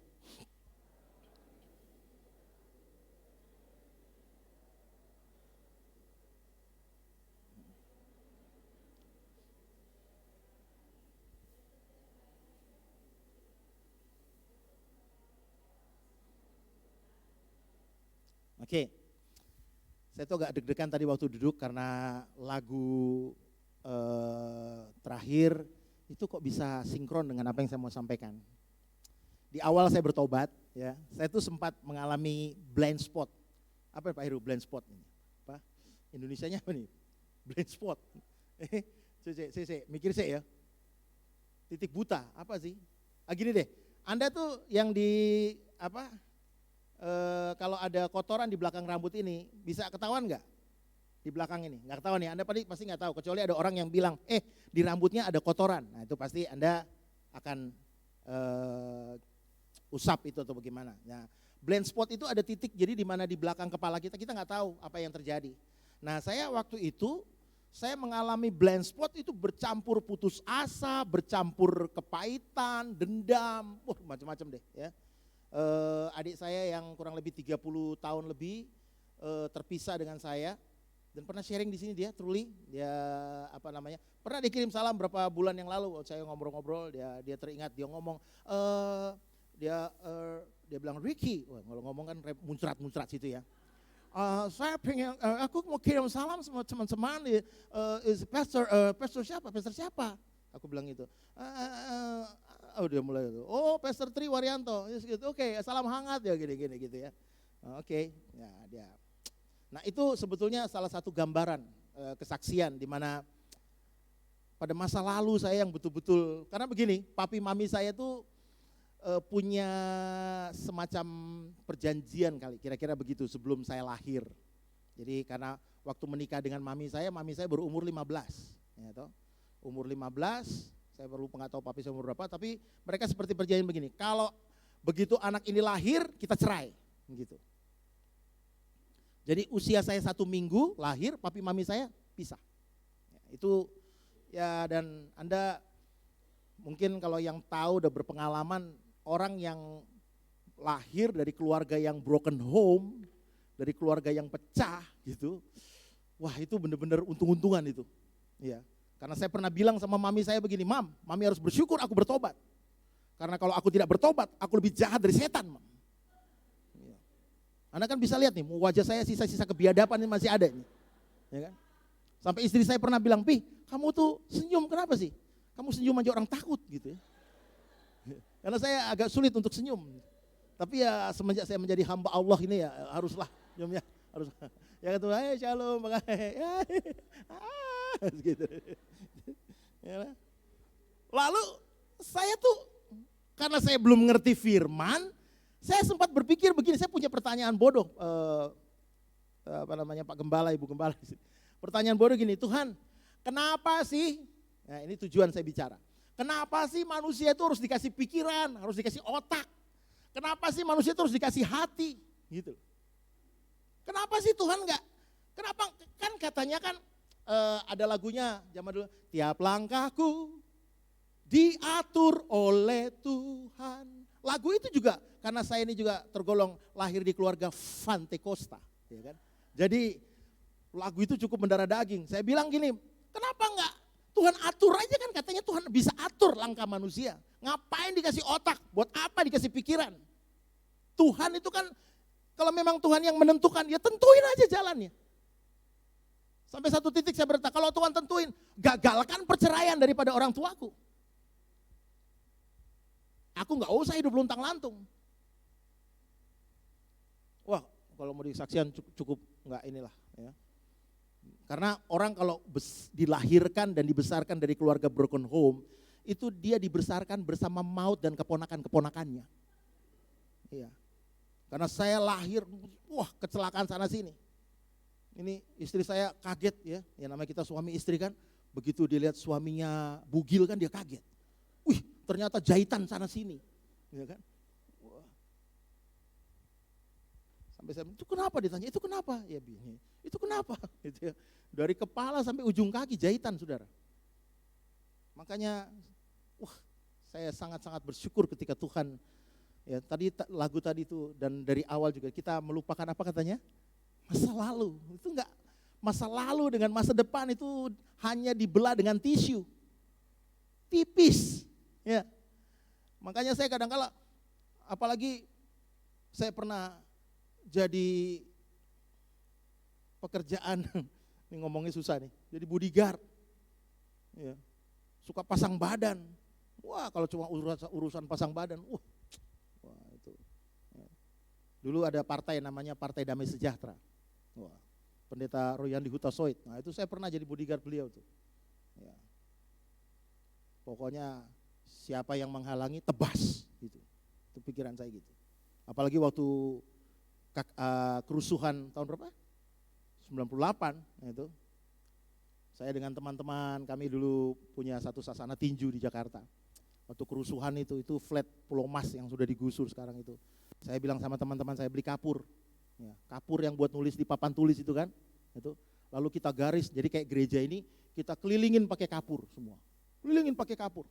Oke. Saya tuh agak deg-degan tadi waktu duduk karena lagu terakhir itu kok bisa sinkron dengan apa yang saya mau sampaikan. Di awal saya bertobat, ya, saya tuh sempat mengalami blind spot. Apa ya Pak Heru blind spot ini? Apa? Indonesianya apa nih? Blind spot. Mikir saya ya. Titik buta, apa sih? Gini deh, Anda tuh yang di apa? Kalau ada kotoran di belakang rambut ini, bisa ketahuan nggak? Di belakang ini, nggak ketahuan ya, Anda pasti nggak tahu, kecuali ada orang yang bilang, di rambutnya ada kotoran. Nah itu pasti Anda akan usap itu atau bagaimana. Nah, blind spot itu ada titik, jadi di mana di belakang kepala kita nggak tahu apa yang terjadi. Nah saya waktu itu, saya mengalami blind spot itu bercampur putus asa, bercampur kepahitan, dendam, macam-macam deh ya. Adik saya yang kurang lebih 30 tahun lebih terpisah dengan saya. Dan pernah sharing di sini dia pernah dikirim salam berapa bulan yang lalu. Saya ngobrol-ngobrol, dia teringat, dia ngomong, dia bilang Ricky, kalau ngomong kan muncrat situ ya. Saya pengen, aku mau kirim salam sama teman-teman, pastor siapa? Aku bilang itu. Dia mulai itu. Pastor Tri Waryanto. Oke, salam hangat ya gini gitu ya. Oke, ya dia. Nah itu sebetulnya salah satu gambaran kesaksian di mana pada masa lalu saya yang betul-betul, karena begini, papi mami saya tuh punya semacam perjanjian kali, kira-kira begitu sebelum saya lahir. Jadi karena waktu menikah dengan mami saya berumur 15. Ya, toh? Umur 15, saya perlu nggak tahu papi saya umur berapa, tapi mereka seperti perjanjian begini, kalau begitu anak ini lahir, kita cerai. Gitu. Jadi usia saya 1 minggu lahir, papi mami saya pisah. Itu ya, dan Anda mungkin kalau yang tahu udah berpengalaman, orang yang lahir dari keluarga yang broken home, dari keluarga yang pecah gitu, wah itu benar-benar untung-untungan itu. Ya, karena saya pernah bilang sama mami saya begini, mami harus bersyukur aku bertobat. Karena kalau aku tidak bertobat, aku lebih jahat dari setan, Mam. Anda kan bisa lihat nih, wajah saya sisa-sisa kebiadaban ini masih ada nih. Ya kan? Sampai istri saya pernah bilang, "Pi, kamu tuh senyum kenapa sih? Kamu senyum aja orang takut gitu ya." Karena saya agak sulit untuk senyum. Tapi ya semenjak saya menjadi hamba Allah ini ya haruslah senyum ya, harus. Ya gitu, shalom, gitu. Ya. Lalu saya tuh karena saya belum mengerti firman, saya sempat berpikir begini, saya punya pertanyaan bodoh, Pak Gembala, Ibu Gembala. Pertanyaan bodoh gini, Tuhan, kenapa sih, nah ini tujuan saya bicara, kenapa sih manusia itu harus dikasih pikiran, harus dikasih otak, kenapa sih manusia itu harus dikasih hati, gitu. Kenapa sih Tuhan enggak, kenapa, kan katanya kan ada lagunya zaman dulu, tiap langkahku diatur oleh Tuhan. Lagu itu juga, karena saya ini juga tergolong lahir di keluarga Fantekosta, ya kan. Jadi lagu itu cukup mendarah daging. Saya bilang gini, kenapa enggak Tuhan atur aja, kan katanya Tuhan bisa atur langkah manusia. Ngapain dikasih otak, buat apa dikasih pikiran. Tuhan itu kan, kalau memang Tuhan yang menentukan, ya tentuin aja jalannya. Sampai satu titik saya berkata, kalau Tuhan tentuin, gagalkan perceraian daripada orang tuaku. Aku nggak usah hidup luntang-lantung. Wah, kalau mau disaksian cukup nggak inilah ya. Karena orang kalau dilahirkan dan dibesarkan dari keluarga broken home, itu dia dibesarkan bersama maut dan keponakan-keponakannya. Iya. Karena saya lahir, kecelakaan sana sini. Ini istri saya kaget ya, namanya kita suami istri kan, begitu dilihat suaminya bugil kan dia kaget. Wih, ternyata jahitan sana sini, ya kan? Wah. Sampai saya, itu kenapa ditanya? Itu kenapa? Ya bini, itu kenapa? Gitu ya. Dari kepala sampai ujung kaki jahitan, saudara. Makanya, saya sangat-sangat bersyukur ketika Tuhan, ya tadi lagu tadi itu dan dari awal juga kita melupakan apa katanya? Masa lalu. Itu enggak, masa lalu dengan masa depan itu hanya dibelah dengan tisu. Tipis. Ya, makanya saya kadang-kala, apalagi saya pernah jadi pekerjaan, ini ngomongnya susah nih, jadi bodyguard, ya, suka pasang badan. Wah kalau cuma urusan pasang badan, wah itu. Ya. Dulu ada partai namanya Partai Damai Sejahtera. Wah, Pendeta Royandi Hutasoit. Nah itu saya pernah jadi bodyguard beliau tuh. Ya. Pokoknya siapa yang menghalangi tebas gitu. Itu pikiran saya gitu. Apalagi waktu kerusuhan tahun berapa? 98 itu. Saya dengan teman-teman kami dulu punya satu sasana tinju di Jakarta. Waktu kerusuhan itu flat Pulau Mas yang sudah digusur sekarang itu. Saya bilang sama teman-teman saya beli kapur. Ya, kapur yang buat nulis di papan tulis itu kan. Itu. Lalu kita garis, jadi kayak gereja ini kita kelilingin pakai kapur semua. Kelilingin pakai kapur.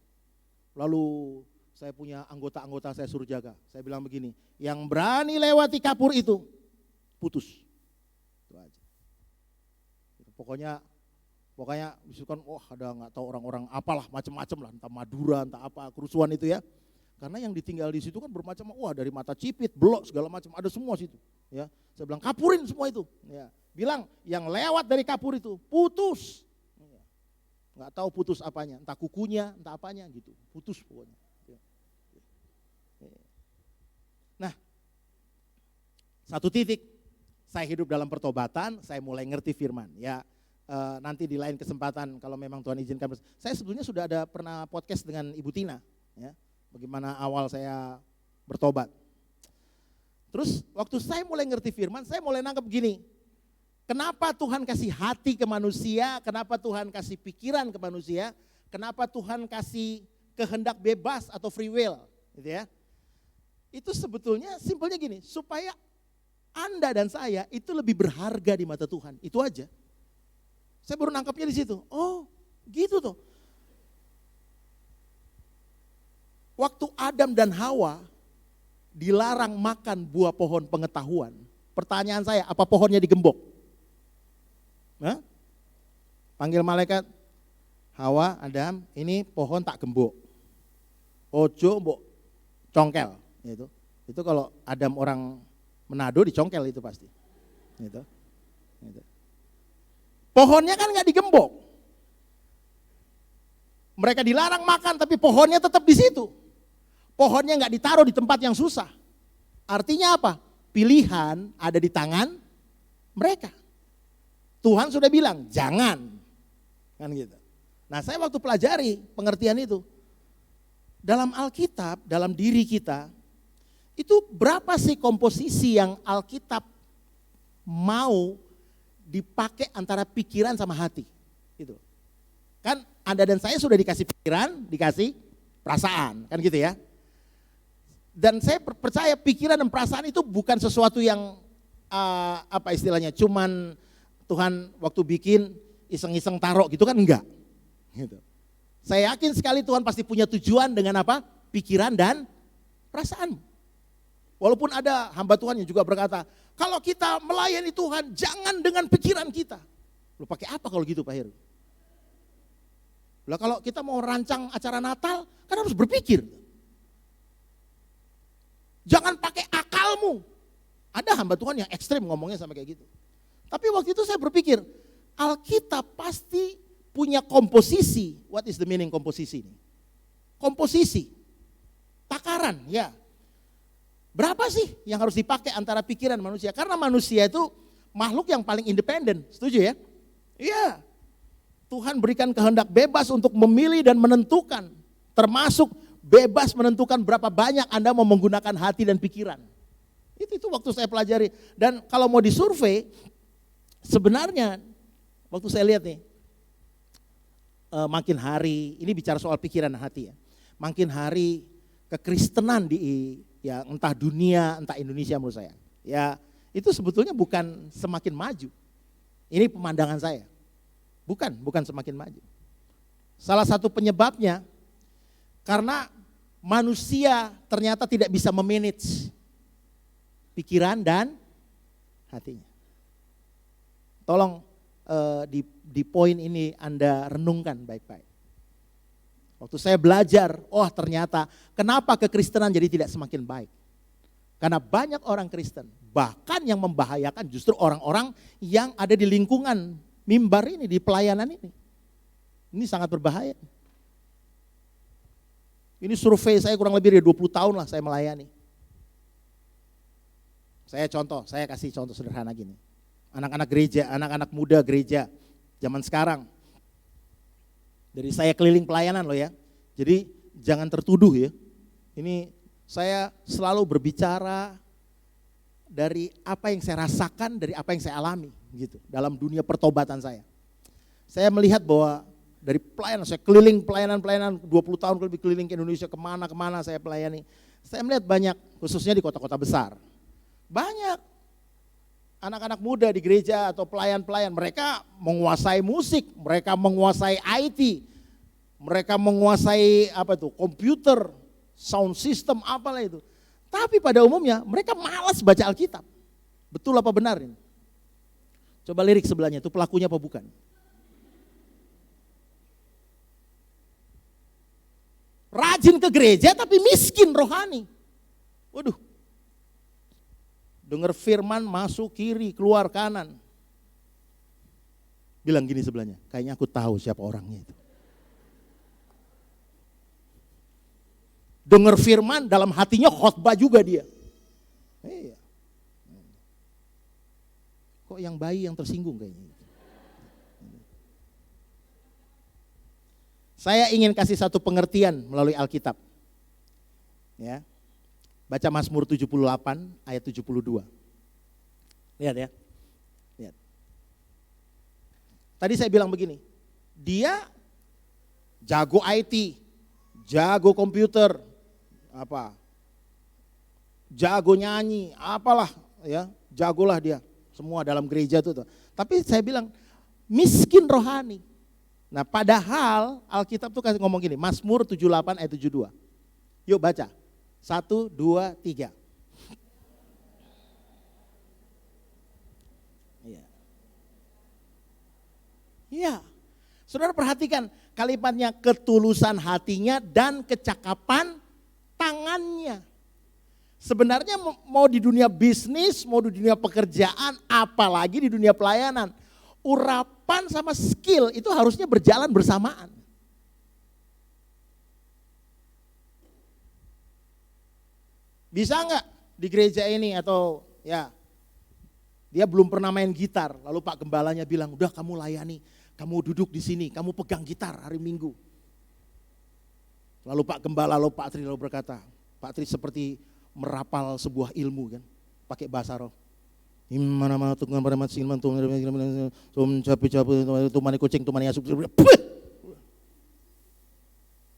Lalu saya punya anggota-anggota saya suruh jaga. Saya bilang begini, yang berani lewati kapur itu putus. Itu aja. Pokoknya misalkan ada nggak tahu orang-orang apalah macam-macam lah, entah Madura, entah apa kerusuhan itu ya. Karena yang ditinggal di situ kan bermacam, dari mata cipit, blok segala macam ada semua situ. Ya, saya bilang kapurin semua itu. Ya, bilang yang lewat dari kapur itu putus. Ya. Nggak tahu putus apanya, entah kukunya, entah apanya gitu, putus pokoknya. Ya. Nah, satu titik saya hidup dalam pertobatan, saya mulai ngerti firman. Ya, nanti di lain kesempatan kalau memang Tuhan izinkan. Saya sebetulnya sudah ada pernah podcast dengan Ibu Tina. Ya. Bagaimana awal saya bertobat. Terus waktu saya mulai ngerti firman, saya mulai nangkep gini. Kenapa Tuhan kasih hati ke manusia, kenapa Tuhan kasih pikiran ke manusia, kenapa Tuhan kasih kehendak bebas atau free will, gitu ya. Itu sebetulnya simpelnya gini, supaya Anda dan saya itu lebih berharga di mata Tuhan, itu aja. Saya baru nangkepnya di situ. Oh, gitu tuh. Waktu Adam dan Hawa dilarang makan buah pohon pengetahuan. Pertanyaan saya, apa pohonnya digembok? Hah? Panggil malaikat, Hawa, Adam, ini pohon tak gembok. Ojo mbok congkel. Itu kalau Adam orang Manado dicongkel itu pasti. Gitu. Pohonnya kan nggak digembok. Mereka dilarang makan tapi pohonnya tetap di situ. Pohonnya nggak ditaruh di tempat yang susah. Artinya apa? Pilihan ada di tangan mereka. Tuhan sudah bilang, jangan. Kan gitu. Nah saya waktu pelajari pengertian itu. Dalam Alkitab, dalam diri kita, itu berapa sih komposisi yang Alkitab mau dipakai antara pikiran sama hati? Gitu. Kan Anda dan saya sudah dikasih pikiran, dikasih perasaan. Kan gitu ya. Dan saya percaya pikiran dan perasaan itu bukan sesuatu yang apa istilahnya, cuman Tuhan waktu bikin iseng-iseng taruh gitu kan, enggak. Gitu. Saya yakin sekali Tuhan pasti punya tujuan dengan apa? Pikiran dan perasaan. Walaupun ada hamba Tuhan yang juga berkata, kalau kita melayani Tuhan jangan dengan pikiran kita. Lu pakai apa kalau gitu Pak Heru? Lah kalau kita mau rancang acara Natal kan harus berpikir. Jangan pakai akalmu. Ada hamba Tuhan yang ekstrim ngomongnya sama kayak gitu. Tapi waktu itu saya berpikir, Alkitab pasti punya komposisi. What is the meaning komposisi ini? Komposisi, takaran ya. Berapa sih yang harus dipakai antara pikiran manusia? Karena manusia itu makhluk yang paling independen, setuju ya? Iya. Tuhan berikan kehendak bebas untuk memilih dan menentukan, termasuk bebas menentukan berapa banyak Anda mau menggunakan hati dan pikiran. Itu waktu saya pelajari. Dan kalau mau disurvei, sebenarnya waktu saya lihat nih, makin hari, ini bicara soal pikiran dan hati ya, makin hari kekristenan di ya entah dunia, entah Indonesia menurut saya, ya itu sebetulnya bukan semakin maju. Ini pemandangan saya, bukan semakin maju. Salah satu penyebabnya karena manusia ternyata tidak bisa memanage pikiran dan hatinya. Tolong di poin ini Anda renungkan baik-baik. Waktu saya belajar, ternyata kenapa kekristenan jadi tidak semakin baik. Karena banyak orang Kristen, bahkan yang membahayakan justru orang-orang yang ada di lingkungan mimbar ini, di pelayanan ini. Ini sangat berbahaya. Ini survei saya kurang lebih dari 20 tahun lah saya melayani. Saya kasih contoh sederhana gini. Anak-anak gereja, anak-anak muda gereja zaman sekarang. Dari saya keliling pelayanan loh ya. Jadi jangan tertuduh ya. Ini saya selalu berbicara dari apa yang saya rasakan, dari apa yang saya alami gitu dalam dunia pertobatan saya. Saya melihat bahwa dari pelayanan, saya keliling pelayanan 20 tahun lebih keliling ke Indonesia, kemana-kemana saya pelayani. Saya melihat banyak, khususnya di kota-kota besar. Banyak anak-anak muda di gereja atau pelayan-pelayan, mereka menguasai musik, mereka menguasai IT, mereka menguasai komputer, sound system, apalah itu. Tapi pada umumnya mereka malas baca Alkitab. Betul apa benar ini? Coba lirik sebelahnya, itu pelakunya apa bukan? Rajin ke gereja tapi miskin rohani. Waduh. Dengar firman masuk kiri, keluar kanan. Bilang gini sebelahnya, kayaknya aku tahu siapa orangnya itu. Dengar firman dalam hatinya khotbah juga dia. Iya. Kok yang bayi yang tersinggung kayaknya. Saya ingin kasih satu pengertian melalui Alkitab. Ya. Baca Mazmur 78 ayat 72. Lihat ya. Lihat. Tadi saya bilang begini. Dia jago IT, jago komputer, jago nyanyi, apalah ya, jagolah dia. Semua dalam gereja itu. Tapi saya bilang miskin rohani. Nah, padahal Alkitab tuh kasih ngomong gini, Mazmur 78 ayat 72. Yuk baca. 1, 2, 3. Iya. Iya. Saudara perhatikan kalimatnya ketulusan hatinya dan kecakapan tangannya. Sebenarnya mau di dunia bisnis, mau di dunia pekerjaan, apalagi di dunia pelayanan. Urapan sama skill itu harusnya berjalan bersamaan. Bisa enggak di gereja ini atau ya dia belum pernah main gitar, lalu Pak Gembalanya bilang, udah kamu layani, kamu duduk di sini, kamu pegang gitar hari Minggu. Lalu Pak Gembala, lalu Pak Tri lalu berkata, Pak Tri seperti merapal sebuah ilmu kan, pakai bahasa roh. Mana-mana tukang pada masin mantung, capek-capek, tumani kucing, tumani asuk,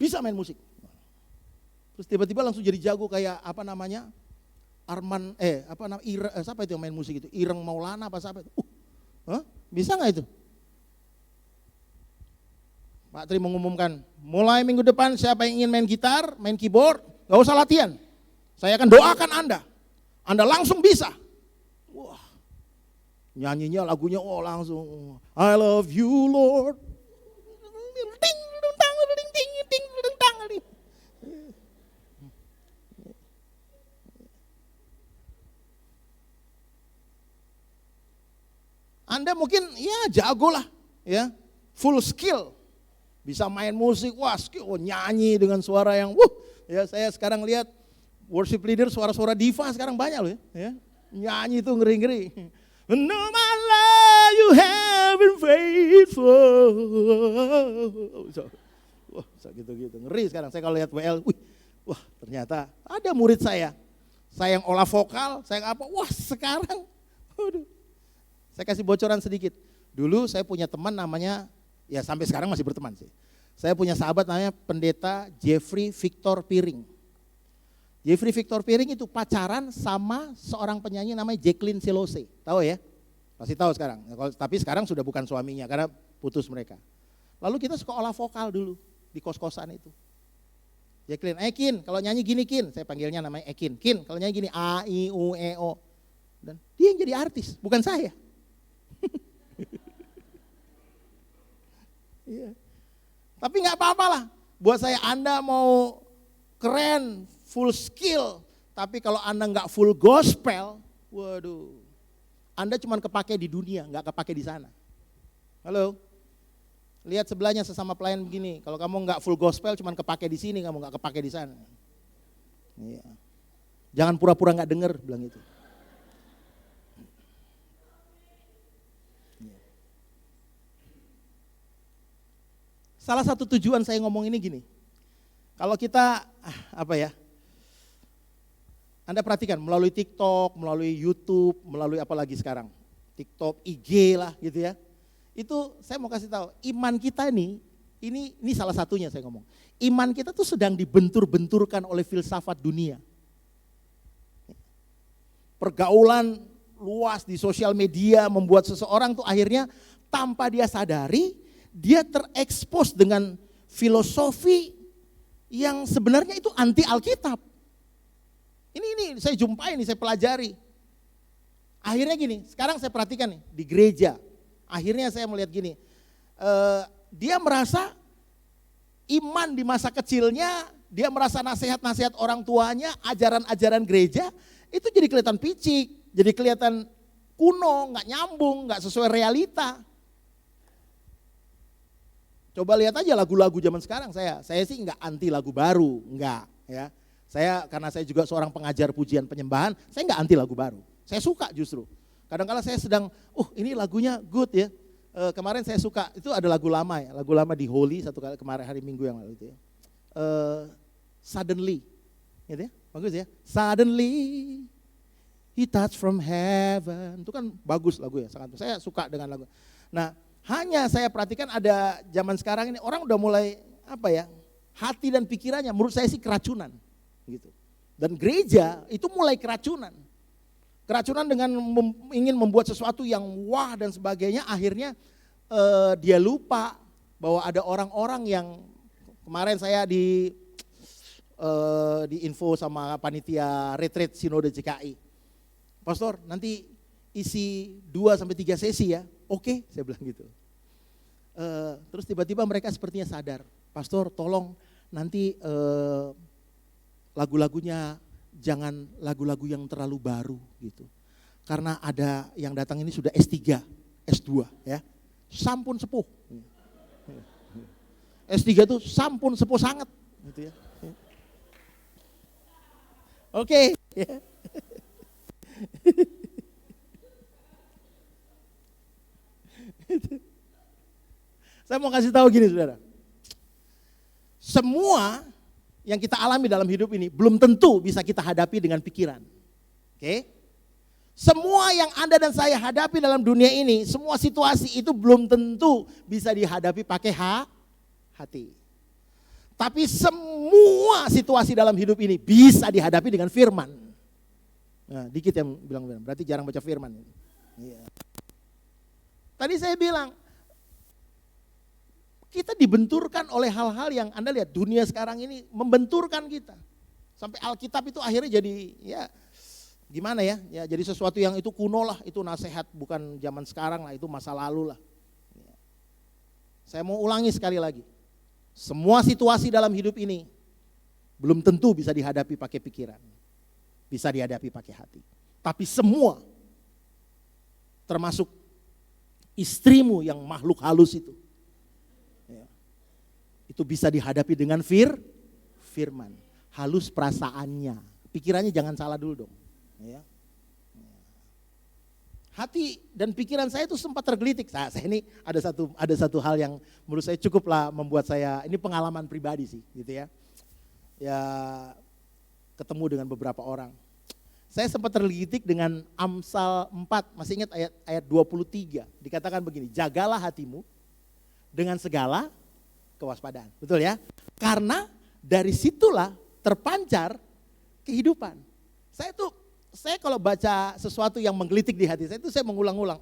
bisa main musik. Terus tiba-tiba langsung jadi jago kayak Arman, siapa itu yang main musik itu? Ireng Maulana apa siapa itu? Bisa nggak itu? Pak Tri mengumumkan, mulai minggu depan siapa yang ingin main gitar, main keyboard, nggak usah latihan. Saya akan doakan Anda langsung bisa. Wah, nyanyinya lagunya langsung, I love you Lord. Anda mungkin ya jago lah, ya full skill, bisa main musik, nyanyi dengan suara yang ya saya sekarang lihat worship leader suara-suara diva sekarang banyak loh ya, nyanyi itu ngeri-ngeri. No my love you have been faithful, gitu ngeri sekarang. Saya kalau lihat WL, ternyata ada murid saya yang olah vokal, saya sekarang, saya kasih bocoran sedikit. Dulu saya punya teman namanya, ya sampai sekarang masih berteman sih. Saya punya sahabat namanya Pendeta Jeffrey Victor Piring. Jeffrey Victor Piring itu pacaran sama seorang penyanyi namanya Jacqueline Silose. Tahu ya? Pasti tahu sekarang. Tapi sekarang sudah bukan suaminya karena putus mereka. Lalu kita suka olah vokal dulu di kos-kosan itu. Jacqueline, Kin, kalau nyanyi gini Kin. Saya panggilnya namanya Kin. Kin, kalau nyanyi gini A, I, U, E, O. Dan dia yang jadi artis, bukan saya. Iya. Tapi nggak apa-apa lah. Buat saya Anda mau keren, full skill, Tapi kalau Anda nggak full gospel, waduh, Anda cuma kepake di dunia, nggak kepake di sana. Halo? Lihat sebelahnya sesama pelayan begini, kalau kamu nggak full gospel cuma kepake di sini, kamu nggak kepake di sana. Iya. Jangan pura-pura nggak dengar, bilang itu. Salah satu tujuan saya ngomong ini gini, kalau kita Anda perhatikan melalui TikTok, melalui YouTube, melalui apa lagi sekarang, TikTok, IG lah gitu ya. Itu saya mau kasih tahu, iman kita ini salah satunya saya ngomong. Iman kita tuh sedang dibentur-benturkan oleh filsafat dunia. Pergaulan luas di sosial media membuat seseorang tuh akhirnya tanpa dia sadari, dia terekspos dengan filosofi yang sebenarnya itu anti Alkitab. Ini saya jumpai, saya pelajari. Akhirnya gini, sekarang saya perhatikan nih di gereja. Akhirnya saya melihat gini, dia merasa iman di masa kecilnya, dia merasa nasihat-nasihat orang tuanya, ajaran-ajaran gereja, itu jadi kelihatan picik, jadi kelihatan kuno, nggak nyambung, nggak sesuai realita. Coba lihat aja lagu-lagu zaman sekarang, saya sih nggak anti lagu baru, nggak ya. Karena saya juga seorang pengajar pujian penyembahan, saya nggak anti lagu baru, saya suka justru. Kadang-kadang saya sedang, ini lagunya good ya. Kemarin saya suka, itu ada lagu lama ya, lagu lama di Holy satu kali kemarin hari Minggu yang lalu itu ya. Suddenly, gitu ya, bagus ya. Suddenly, He touched from heaven, itu kan bagus lagu ya, sangat. Saya suka dengan lagu. Nah, hanya saya perhatikan ada zaman sekarang ini orang udah mulai hati dan pikirannya, menurut saya sih keracunan, gitu. Dan gereja itu mulai keracunan. Keracunan dengan ingin membuat sesuatu yang wah dan sebagainya, akhirnya dia lupa bahwa ada orang-orang yang kemarin saya di info sama panitia retreat Sinode JKI. Pastor, nanti isi 2-3 sesi ya. Oke, saya bilang gitu. Terus tiba-tiba mereka sepertinya sadar, Pastor tolong nanti lagu-lagunya jangan lagu-lagu yang terlalu baru gitu. Karena ada yang datang ini sudah S3, S2 ya. Sampun sepuh. S3 itu sampun sepuh sangat gitu ya. Oke. Saya mau kasih tahu gini saudara. Semua yang kita alami dalam hidup ini belum tentu bisa kita hadapi dengan pikiran. Oke? Semua yang Anda dan saya hadapi dalam dunia ini, semua situasi itu belum tentu bisa dihadapi pakai hati. Tapi semua situasi dalam hidup ini bisa dihadapi dengan firman. Nah, dikit yang bilang berarti jarang baca firman. Iya. Tadi saya bilang, kita dibenturkan oleh hal-hal yang Anda lihat dunia sekarang ini membenturkan kita. Sampai Alkitab itu akhirnya jadi ya gimana ya, jadi sesuatu yang itu kuno lah, itu nasihat bukan zaman sekarang lah, itu masa lalu lah. Saya mau ulangi sekali lagi, semua situasi dalam hidup ini belum tentu bisa dihadapi pakai pikiran, bisa dihadapi pakai hati. Tapi semua, termasuk istrimu yang makhluk halus itu bisa dihadapi dengan firman, halus perasaannya, pikirannya jangan salah dulu dong. Ya. Hati dan pikiran saya itu sempat tergelitik. Saya ini ada satu hal yang menurut saya cukuplah membuat saya, ini pengalaman pribadi sih, gitu ya. Ya ketemu dengan beberapa orang. Saya sempat tergelitik dengan Amsal 4, masih ingat ayat 23. Dikatakan begini, jagalah hatimu dengan segala kewaspadaan. Betul ya? Karena dari situlah terpancar kehidupan. Saya kalau baca sesuatu yang menggelitik di hati saya itu saya mengulang-ulang.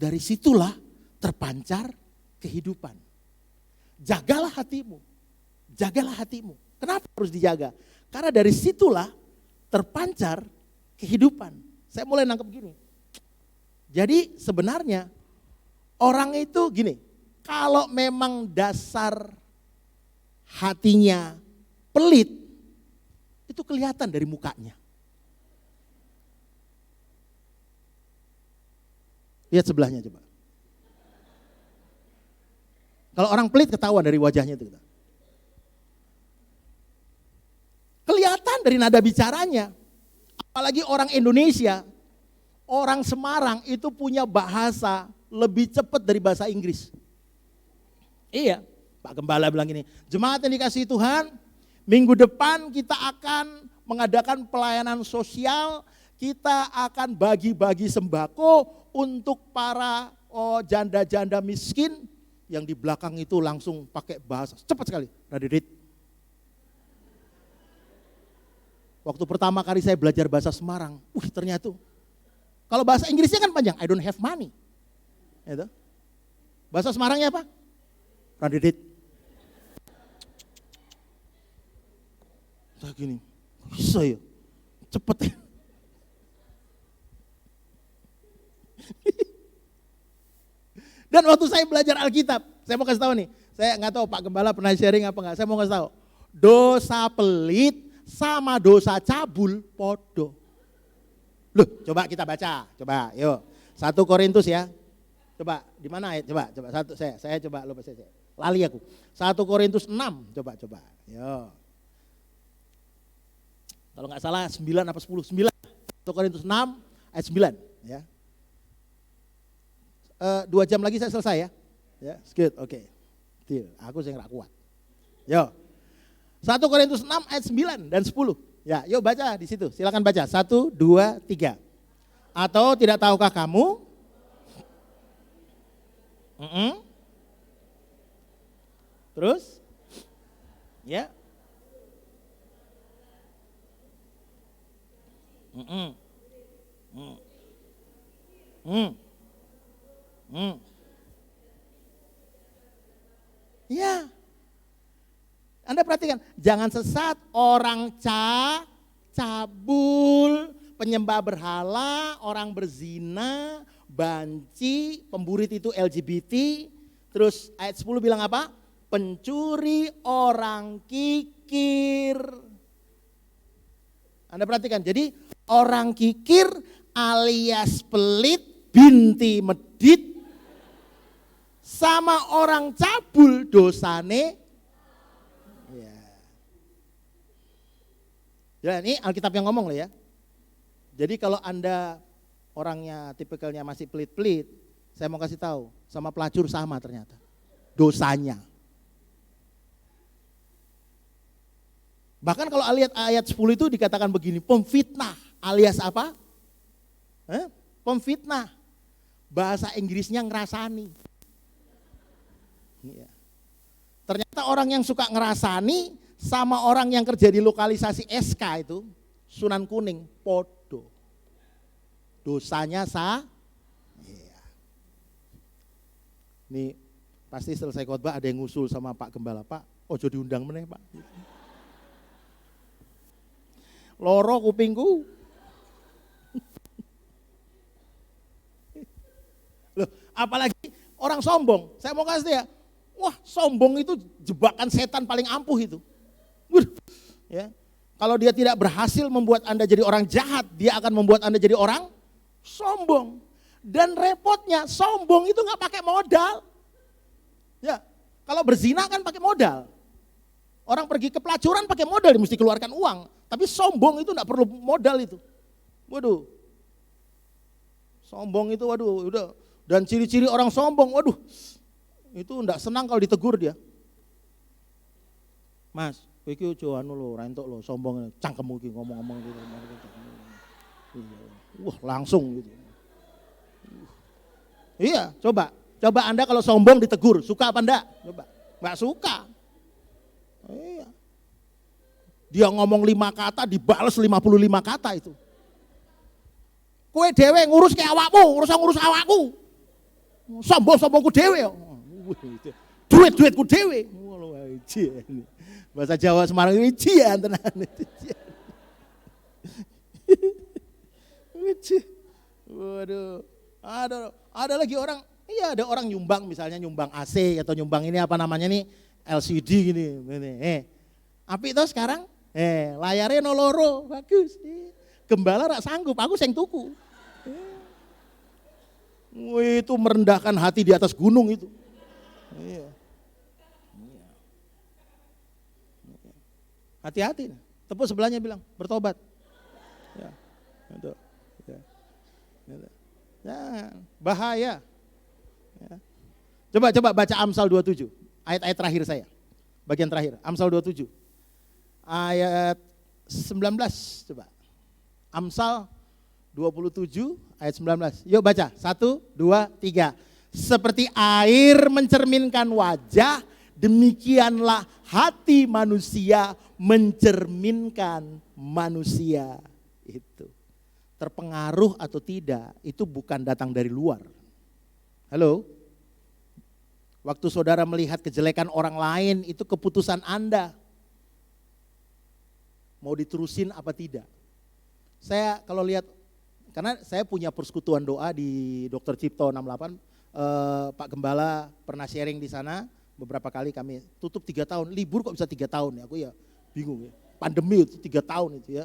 Dari situlah terpancar kehidupan. Jagalah hatimu. Jagalah hatimu. Kenapa harus dijaga? Karena dari situlah terpancar kehidupan. Saya mulai nangkep gini. Jadi sebenarnya orang itu gini, kalau memang dasar hatinya pelit, Itu kelihatan dari mukanya. Lihat sebelahnya coba. Kalau orang pelit ketahuan dari wajahnya itu. Kelihatan dari nada bicaranya. Apalagi orang Indonesia, orang Semarang itu punya bahasa lebih cepat dari bahasa Inggris. Iya, Pak Gembala bilang gini, jemaat yang dikasihi Tuhan, minggu depan kita akan mengadakan pelayanan sosial, kita akan bagi-bagi sembako untuk para janda-janda miskin, yang di belakang itu langsung pakai bahasa, cepat sekali, Radit. Waktu pertama kali saya belajar bahasa Semarang, ternyata kalau bahasa Inggrisnya kan panjang, I don't have money. Gitu. Bahasa Semarangnya apa? Radit. Saya gini, bisa ya, cepet ya. Dan waktu saya belajar Alkitab, saya mau kasih tahu nih, saya nggak tahu Pak Gembala pernah sharing apa enggak, saya mau kasih tahu, dosa pelit sama dosa cabul podo. Loh, coba kita baca, coba, yuk, 1 Korintus ya, coba di mana ayat, coba satu, saya coba lupa saya, lali aku, 1 Korintus 6, coba, yuk. Kalau nggak salah 9 apa 10, 9, 1 Korintus 6 ayat 9 ya. 2 jam lagi saya selesai ya. Ya, good, oke. Deal, aku saya nggak kuat. Yo. 1 Korintus 6 ayat 9 dan 10. Ya, yuk baca di situ. Silakan baca. 1, 2, 3. Atau tidak tahukah kamu? Terus? Ya. Ya. Anda perhatikan, jangan sesat, orang cabul, penyembah berhala, orang berzina, banci, pemburit itu LGBT. Terus ayat 10 bilang apa? Pencuri, orang kikir. Anda perhatikan, jadi orang kikir alias pelit, binti medit, sama orang cabul dosane. Ya, ini Alkitab yang ngomong loh ya. Jadi kalau Anda orangnya tipikalnya masih pelit-pelit, saya mau kasih tahu, sama pelacur sama ternyata dosanya. Bahkan kalau ayat 10 itu dikatakan begini, pemfitnah alias apa? Pemfitnah. Bahasa Inggrisnya ngerasani. Ya. Ternyata orang yang suka ngerasani sama orang yang kerja di lokalisasi SK itu, Sunan Kuning, podo. Dosanya iya. Nih pasti selesai khotbah ada yang ngusul sama Pak Gembala, Pak, ojo diundang meneh Pak. Loro kupingku. Loh, apalagi orang sombong. Saya mau kasih ya, wah sombong itu jebakan setan paling ampuh itu. Ya, kalau dia tidak berhasil membuat Anda jadi orang jahat, dia akan membuat Anda jadi orang sombong. Dan repotnya sombong itu nggak pakai modal. Ya, kalau berzina kan pakai modal. Orang pergi ke pelacuran pakai modal, dia mesti keluarkan uang. Tapi sombong itu nggak perlu modal itu. Waduh, sombong itu waduh, udah. Dan ciri-ciri orang sombong, waduh, itu nggak senang kalau ditegur dia. Mas, iki ojo anu lho, ra entuk lho, sombong cangkemmu iki ngomong-ngomong gitu. Wah, langsung gitu. Iya, coba Anda kalau sombong ditegur, suka apa enggak? Coba. Enggak suka. Iya. Dia ngomong 5 kata dibales 55 kata itu. Kowe dhewe ngurus ke awakmu, ngurus awakku. Sombong-sombongku dhewe. Duit-duitku dhewe. Bahasa Jawa Semarang ini cian tenan. Waduh, ada lagi orang, iya ada orang nyumbang misalnya nyumbang AC atau nyumbang ini apa namanya nih LCD gini. Apik toh sekarang Layarnya noloro, bagus. Gembala rak sanggup, aku sing tuku. Itu merendahkan hati di atas gunung itu. Iya. Hati-hati. Tepuk sebelahnya bilang, bertobat. Ya. Itu. Ya. Jangan, bahaya. Ya. Coba baca Amsal 27, ayat-ayat terakhir saya. Bagian terakhir, Amsal 27. Ayat 19 coba. Amsal 27 ayat 19. Yuk baca, 1, 2, 3. Seperti air mencerminkan wajah, demikianlah hati manusia mencerminkan manusia. Itu. Terpengaruh atau tidak, itu bukan datang dari luar. Halo? Waktu saudara melihat kejelekan orang lain, itu keputusan Anda. Mau diterusin apa tidak. Saya kalau lihat, karena saya punya persekutuan doa di Dr. Cipto 68, Pak Gembala pernah sharing di sana, beberapa kali kami tutup 3 tahun, libur kok bisa 3 tahun ya, aku ya bingung ya. Pandemi itu 3 tahun itu ya.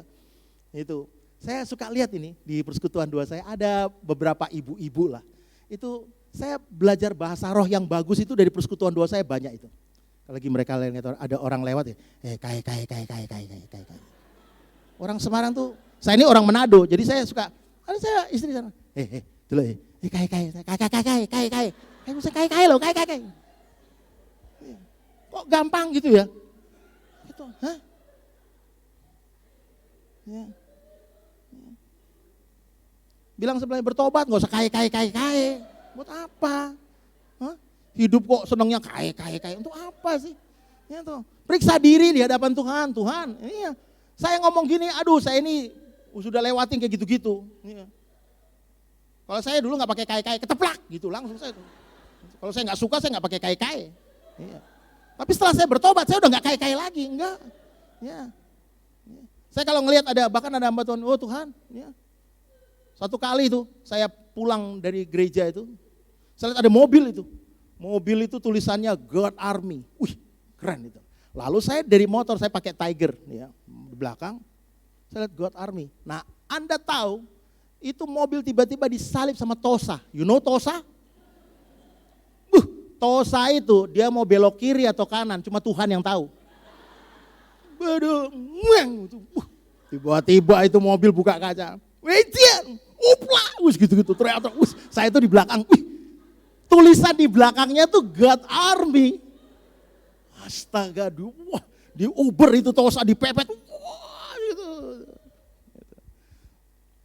Itu, saya suka lihat ini di persekutuan doa saya, ada beberapa ibu-ibu lah, itu saya belajar bahasa roh yang bagus itu dari persekutuan doa saya banyak itu. Kalau lagi mereka ada orang lewat ya, kai. Orang Semarang tuh, saya ini orang Manado, jadi saya suka, ada saya istri sana, dulu kai loh, kai. Kok gampang gitu ya? Gitu, hah? Ya. Bilang sebelahnya bertobat, nggak usah kai. Buat apa? Hah? Hidup kok senangnya kai. Untuk apa sih? Ya tuh. Periksa diri di hadapan Tuhan. Iya. Saya ngomong gini, aduh saya ini sudah lewatin kayak gitu-gitu. Iya. Kalau saya dulu nggak pakai kai, keteplak gitu langsung saya. Kalau saya nggak suka, saya nggak pakai kai. Iya. Tapi setelah saya bertobat, saya udah nggak kai lagi, enggak. Ya. Saya kalau ngelihat bahkan ada hamba Tuhan, oh Tuhan, ya. Satu kali itu saya pulang dari gereja itu, saya lihat ada mobil itu. Mobil itu tulisannya God Army. Wih, keren itu. Lalu saya dari motor saya pakai Tiger ya, di belakang. Saya lihat God Army. Nah, Anda tahu itu mobil tiba-tiba disalib sama Tosa. You know Tosa? Tosa itu dia mau belok kiri atau kanan, cuma Tuhan yang tahu. Tiba-tiba itu mobil buka kaca. Wejian, upla, gitu-gitu. Ternyata, saya itu di belakang. Tulisan di belakangnya tuh God Army. Astaga, di Uber itu Tosa dipepet. Gitu.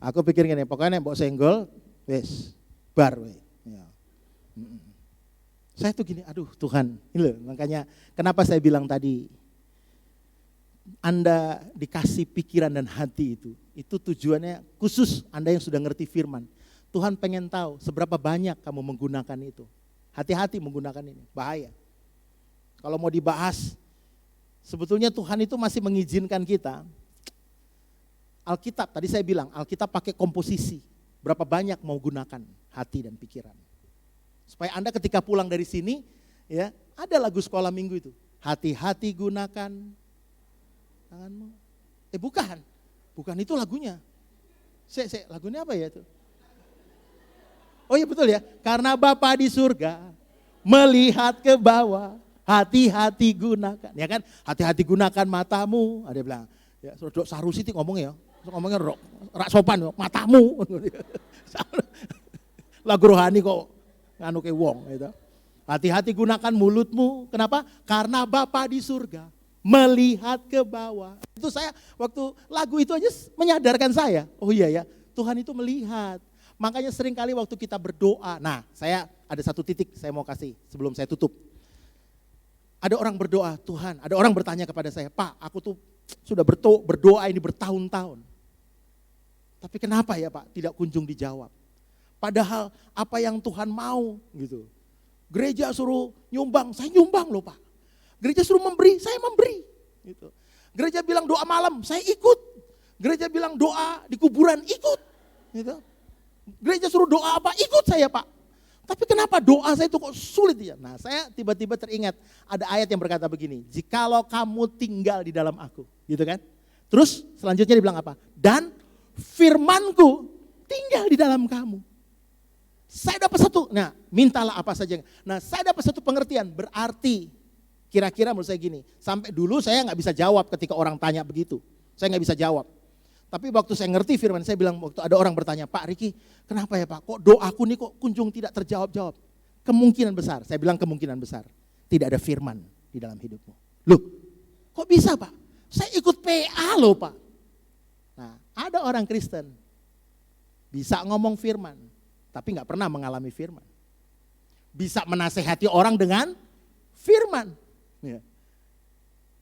Aku pikir gini, pokoknya mbok senggol, wes, bar we. Ya. Saya tuh gini, aduh Tuhan, ini loh, makanya kenapa saya bilang tadi, Anda dikasih pikiran dan hati itu tujuannya khusus Anda yang sudah ngerti firman. Tuhan pengen tahu seberapa banyak kamu menggunakan itu. Hati-hati menggunakan ini, bahaya. Kalau mau dibahas, sebetulnya Tuhan itu masih mengizinkan kita. Alkitab, tadi saya bilang, Alkitab pakai komposisi. Berapa banyak mau gunakan hati dan pikiran. Supaya Anda ketika pulang dari sini, ya ada lagu sekolah minggu itu. Hati-hati gunakan tanganmu. Bukan itu lagunya. Lagunya apa ya itu? Oh iya betul ya, karena Bapa di surga melihat ke bawah, hati-hati gunakan. Ya kan, hati-hati gunakan matamu. Ada bilang, ya Dok Sarusi ngomongnya rak sopan, matamu. Lagu rohani kok. Nganu ke wong gitu. Hati-hati gunakan mulutmu. Kenapa? Karena Bapa di surga melihat ke bawah. Itu saya waktu lagu itu aja menyadarkan saya. Oh iya ya, Tuhan itu melihat. Makanya sering kali waktu kita berdoa. Nah, saya ada satu titik saya mau kasih sebelum saya tutup. Ada orang berdoa, Tuhan, ada orang bertanya kepada saya, Pak, aku tuh sudah berdoa ini bertahun-tahun. Tapi kenapa ya Pak tidak kunjung dijawab? Padahal apa yang Tuhan mau gitu. Gereja suruh nyumbang, saya nyumbang loh Pak. Gereja suruh memberi, saya memberi. Gitu. Gereja bilang doa malam, saya ikut. Gereja bilang doa di kuburan, ikut. Gitu. Gereja suruh doa apa, ikut saya Pak. Tapi kenapa doa saya itu kok sulit ya? Nah saya tiba-tiba teringat ada ayat yang berkata begini, jikalau kamu tinggal di dalam aku. Gitu kan? Terus selanjutnya dibilang apa? Dan firmanku tinggal di dalam kamu. Saya dapat satu, nah mintalah apa saja. Nah saya dapat satu pengertian, berarti kira-kira menurut saya gini, sampai dulu saya nggak bisa jawab ketika orang tanya begitu. Saya nggak bisa jawab. Tapi waktu saya ngerti firman, saya bilang waktu ada orang bertanya, Pak Riki, kenapa ya Pak, kok doaku nih kok kunjung tidak terjawab-jawab? Kemungkinan besar, saya bilang kemungkinan besar, tidak ada firman di dalam hidupmu. Loh, kok bisa Pak? Saya ikut PA loh Pak. Nah, ada orang Kristen, bisa ngomong firman, tapi nggak pernah mengalami firman. Bisa menasehati orang dengan firman. Ya.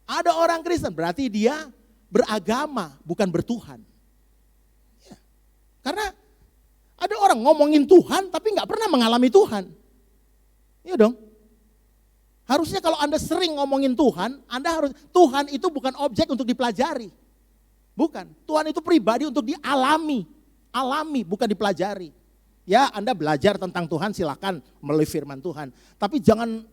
Ada orang Kristen, berarti dia beragama, bukan bertuhan. Ya. Karena ada orang ngomongin Tuhan, tapi nggak pernah mengalami Tuhan. Iya dong. Harusnya kalau Anda sering ngomongin Tuhan, Tuhan itu bukan objek untuk dipelajari. Bukan, Tuhan itu pribadi untuk dialami. Alami, bukan dipelajari. Ya Anda belajar tentang Tuhan silakan melalui firman Tuhan. Tapi jangan,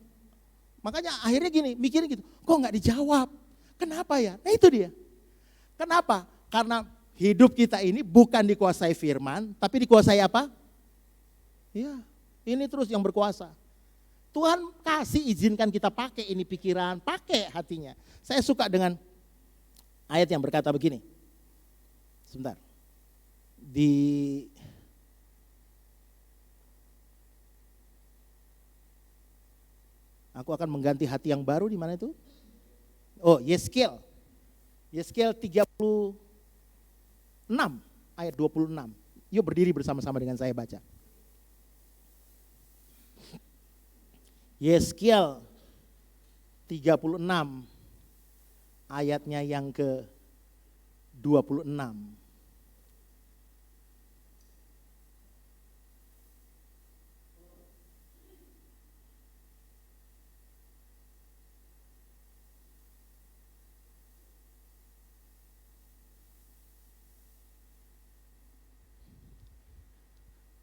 makanya akhirnya gini, mikirnya gitu, kok nggak dijawab? Kenapa ya? Nah itu dia. Kenapa? Karena hidup kita ini bukan dikuasai firman, tapi dikuasai apa? Ya, ini terus yang berkuasa. Tuhan kasih izinkan kita pakai ini pikiran, pakai hatinya. Saya suka dengan ayat yang berkata begini. Sebentar. Aku akan mengganti hati yang baru di mana itu? Oh, Yeskel 36 ayat 26. Yuk berdiri bersama-sama dengan saya baca. Yeskel 36 ayatnya yang ke 26.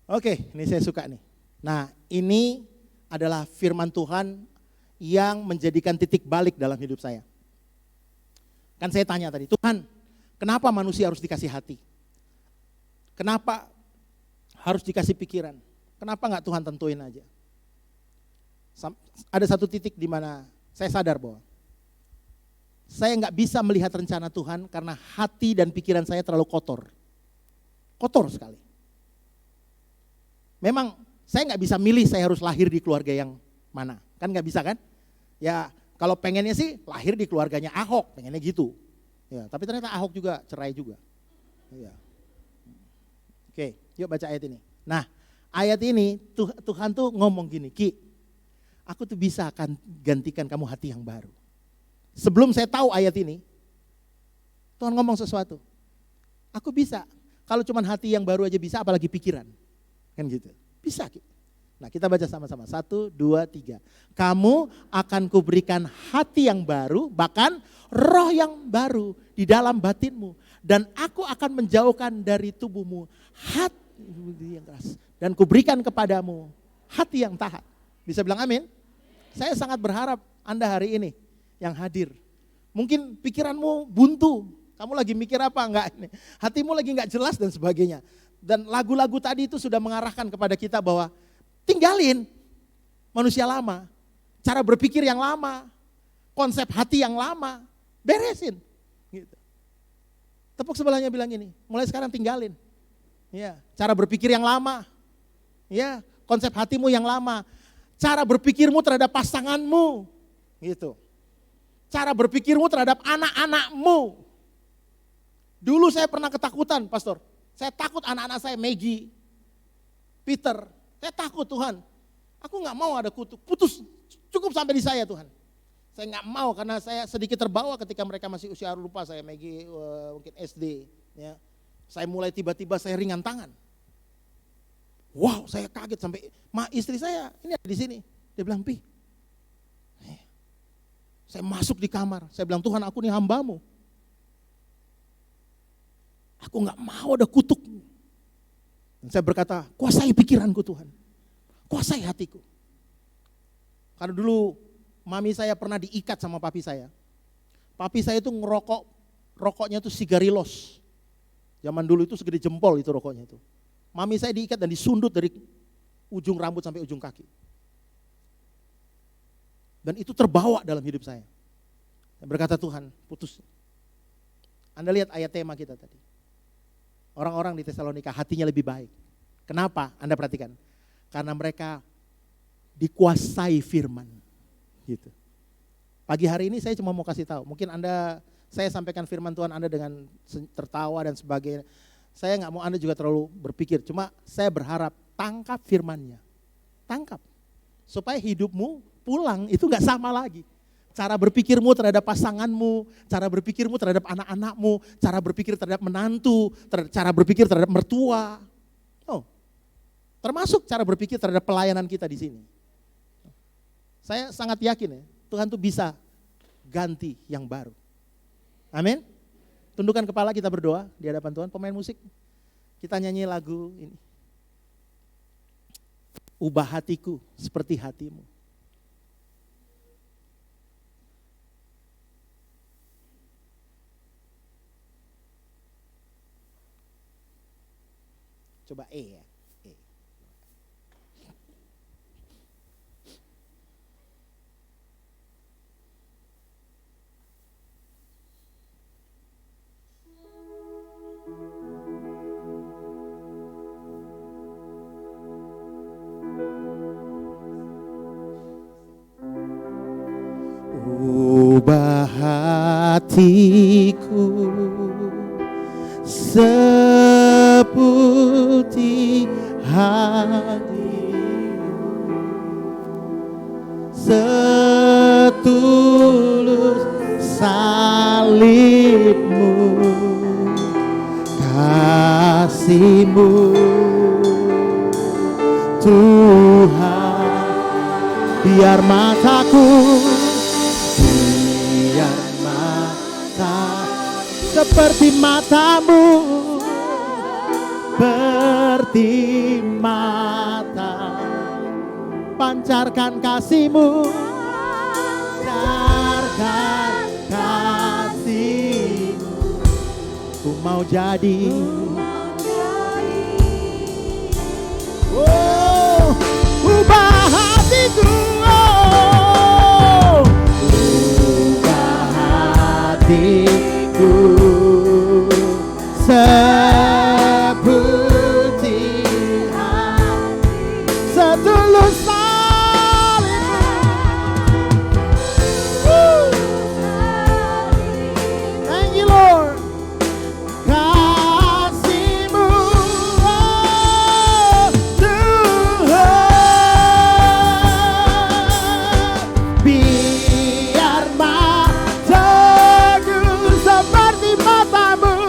Oke, ini saya suka nih. Nah, ini adalah firman Tuhan yang menjadikan titik balik dalam hidup saya. Kan saya tanya tadi, Tuhan, kenapa manusia harus dikasih hati? Kenapa harus dikasih pikiran? Kenapa enggak Tuhan tentuin aja? Ada satu titik di mana saya sadar bahwa saya enggak bisa melihat rencana Tuhan karena hati dan pikiran saya terlalu kotor. Kotor sekali. Memang saya nggak bisa milih saya harus lahir di keluarga yang mana, kan nggak bisa kan? Ya kalau pengennya sih lahir di keluarganya Ahok, pengennya gitu. Ya, tapi ternyata Ahok juga cerai juga. Ya. Oke, yuk baca ayat ini. Nah, ayat ini Tuhan tuh ngomong gini, Ki, aku tuh bisa akan gantikan kamu hati yang baru. Sebelum saya tahu ayat ini, Tuhan ngomong sesuatu. Aku bisa, kalau cuma hati yang baru aja bisa, apalagi pikiran. Kan gitu, bisa. Nah kita baca sama-sama, 1, 2, 3. Kamu akan kuberikan hati yang baru, bahkan roh yang baru di dalam batinmu. Dan aku akan menjauhkan dari tubuhmu hati yang keras. Dan kuberikan kepadamu hati yang tahan. Bisa bilang amin? Saya sangat berharap Anda hari ini yang hadir. Mungkin pikiranmu buntu, kamu lagi mikir apa enggak ini. Hatimu lagi enggak jelas dan sebagainya. Dan lagu-lagu tadi itu sudah mengarahkan kepada kita bahwa tinggalin manusia lama, cara berpikir yang lama, konsep hati yang lama, beresin. Gitu. Tepuk sebelahnya bilang ini, mulai sekarang tinggalin. Ya, cara berpikir yang lama, ya, konsep hatimu yang lama, cara berpikirmu terhadap pasanganmu, gitu. Cara berpikirmu terhadap anak-anakmu. Dulu saya pernah ketakutan, Pastor. Saya takut anak-anak saya, Maggie, Peter, saya takut Tuhan. Aku gak mau ada kutuk, putus, cukup sampai di saya Tuhan. Saya gak mau karena saya sedikit terbawa ketika mereka masih usia lupa saya, Maggie mungkin SD. Ya. Saya mulai tiba-tiba saya ringan tangan. Wow, saya kaget sampai istri saya ini ada di sini. Dia bilang, Pi, saya masuk di kamar, saya bilang Tuhan aku nih hambamu. Aku gak mau ada kutuk. Dan saya berkata, kuasai pikiranku Tuhan. Kuasai hatiku. Karena dulu mami saya pernah diikat sama papi saya. Papi saya itu ngerokok rokoknya tuh sigarilos. Zaman dulu itu segede jempol itu rokoknya itu. Mami saya diikat dan disundut dari ujung rambut sampai ujung kaki. Dan itu terbawa dalam hidup saya. Saya berkata, Tuhan, putus. Anda lihat ayat tema kita tadi. Orang-orang di Tesalonika hatinya lebih baik. Kenapa? Anda perhatikan. Karena mereka dikuasai firman. Gitu. Pagi hari ini saya cuma mau kasih tahu. Mungkin saya sampaikan firman Tuhan Anda dengan tertawa dan sebagainya. Saya nggak mau Anda juga terlalu berpikir. Cuma saya berharap tangkap firmannya. Tangkap. Supaya hidupmu pulang itu nggak sama lagi. Cara berpikirmu terhadap pasanganmu, cara berpikirmu terhadap anak-anakmu, cara berpikir terhadap menantu, cara berpikir terhadap mertua. Oh, termasuk cara berpikir terhadap pelayanan kita di sini. Saya sangat yakin ya, Tuhan tuh bisa ganti yang baru. Amin. Tundukkan kepala, kita berdoa di hadapan Tuhan. Pemain musik, kita nyanyi lagu ini. Ubah hatiku seperti hatimu. Coba E ya. E. Ubah hatiku seperti hatimu, setulus salibmu, kasihmu Tuhan. Biar mataku, biar mata seperti matamu, seperti mata, pancarkan kasihmu, pancarkan kasihmu. Ku mau jadi, oh, ubah hatiku, oh, ubah hatiku seperti hati, setulus salibmu. Thank you Lord. Kasihmu, oh, Tuhan. Biar mataku seperti matamu,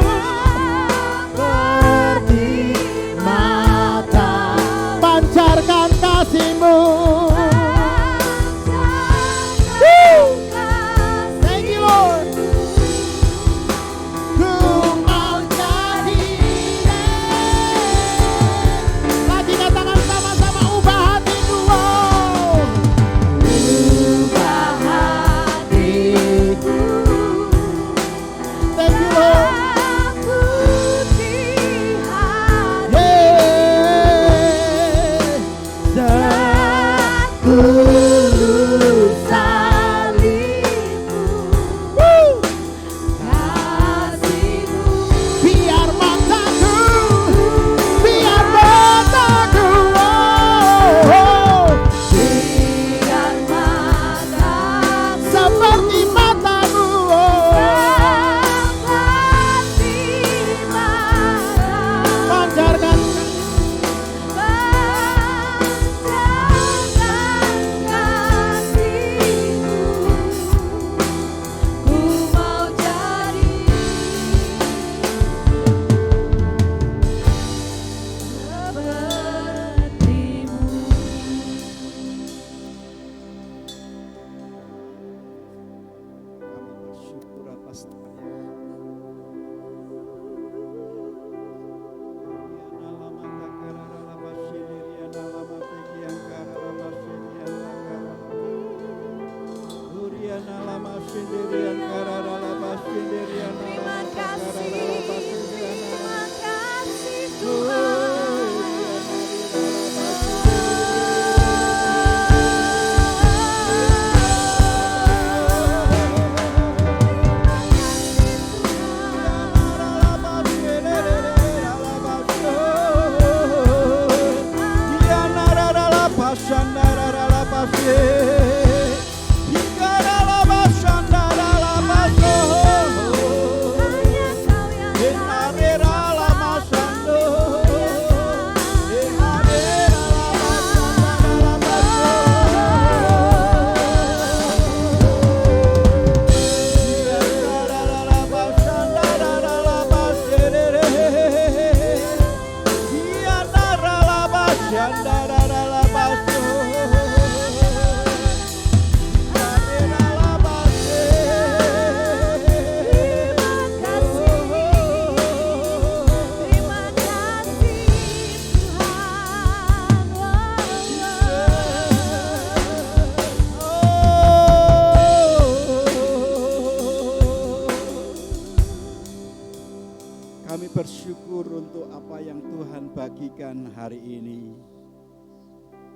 Kami bersyukur untuk apa yang Tuhan bagikan hari ini.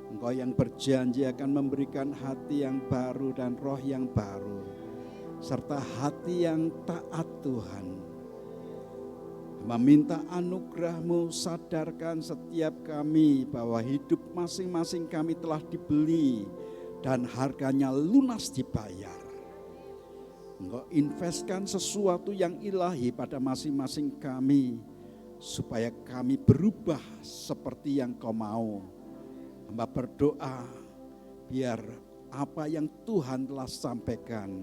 Engkau yang berjanji akan memberikan hati yang baru dan roh yang baru, serta hati yang taat Tuhan. Meminta anugerah-Mu, sadarkan setiap kami bahwa hidup masing-masing kami telah dibeli dan harganya lunas dibayar. Engkau investkan sesuatu yang ilahi pada masing-masing kami, supaya kami berubah seperti yang Kau mau. Hamba berdoa biar apa yang Tuhan telah sampaikan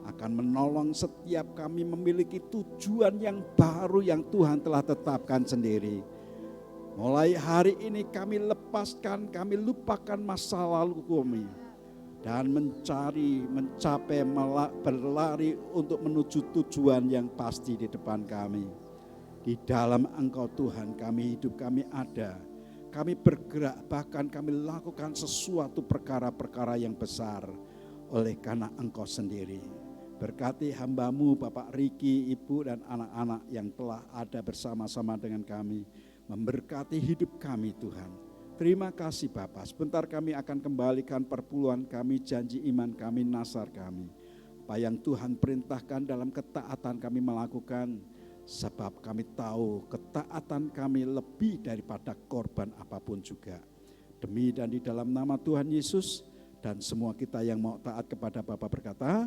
akan menolong setiap kami memiliki tujuan yang baru yang Tuhan telah tetapkan sendiri. Mulai hari ini kami lepaskan, kami lupakan masa lalu kami dan mencapai, berlari untuk menuju tujuan yang pasti di depan kami. Di dalam Engkau Tuhan kami hidup, kami ada. Kami bergerak, bahkan kami lakukan sesuatu perkara-perkara yang besar oleh karena Engkau sendiri. Berkati hamba-Mu Bapak Riki, Ibu dan anak-anak yang telah ada bersama-sama dengan kami. Memberkati hidup kami Tuhan. Terima kasih Bapak. Sebentar kami akan kembalikan perpuluhan kami, janji iman kami, nasar kami. Apa yang Tuhan perintahkan dalam ketaatan kami melakukan. Sebab kami tahu ketaatan kami lebih daripada korban apapun juga. Demi dan di dalam nama Tuhan Yesus, dan semua kita yang mau taat kepada Bapa berkata,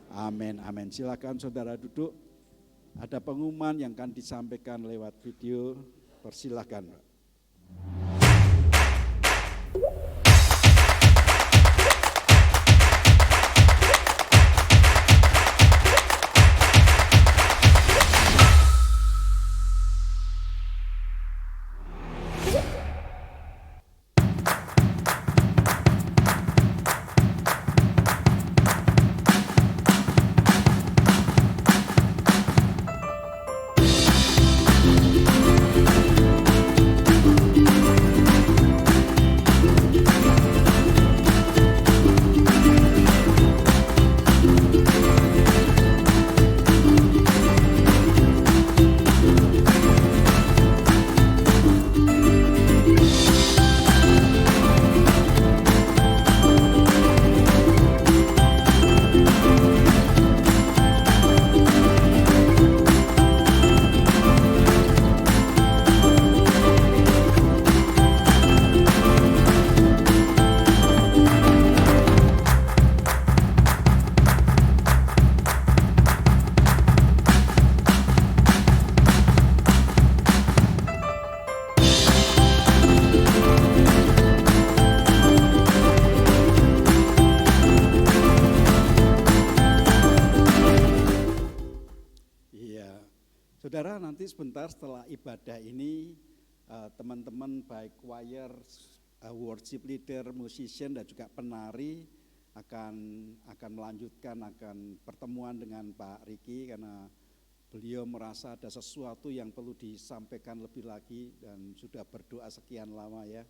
amin, amin. Silakan saudara duduk. Ada pengumuman yang akan disampaikan lewat video. Persilakan. Saudara, nanti sebentar setelah ibadah ini teman-teman baik choir, worship leader, musician dan juga penari akan melanjutkan pertemuan dengan Pak Riki karena beliau merasa ada sesuatu yang perlu disampaikan lebih lagi dan sudah berdoa sekian lama ya.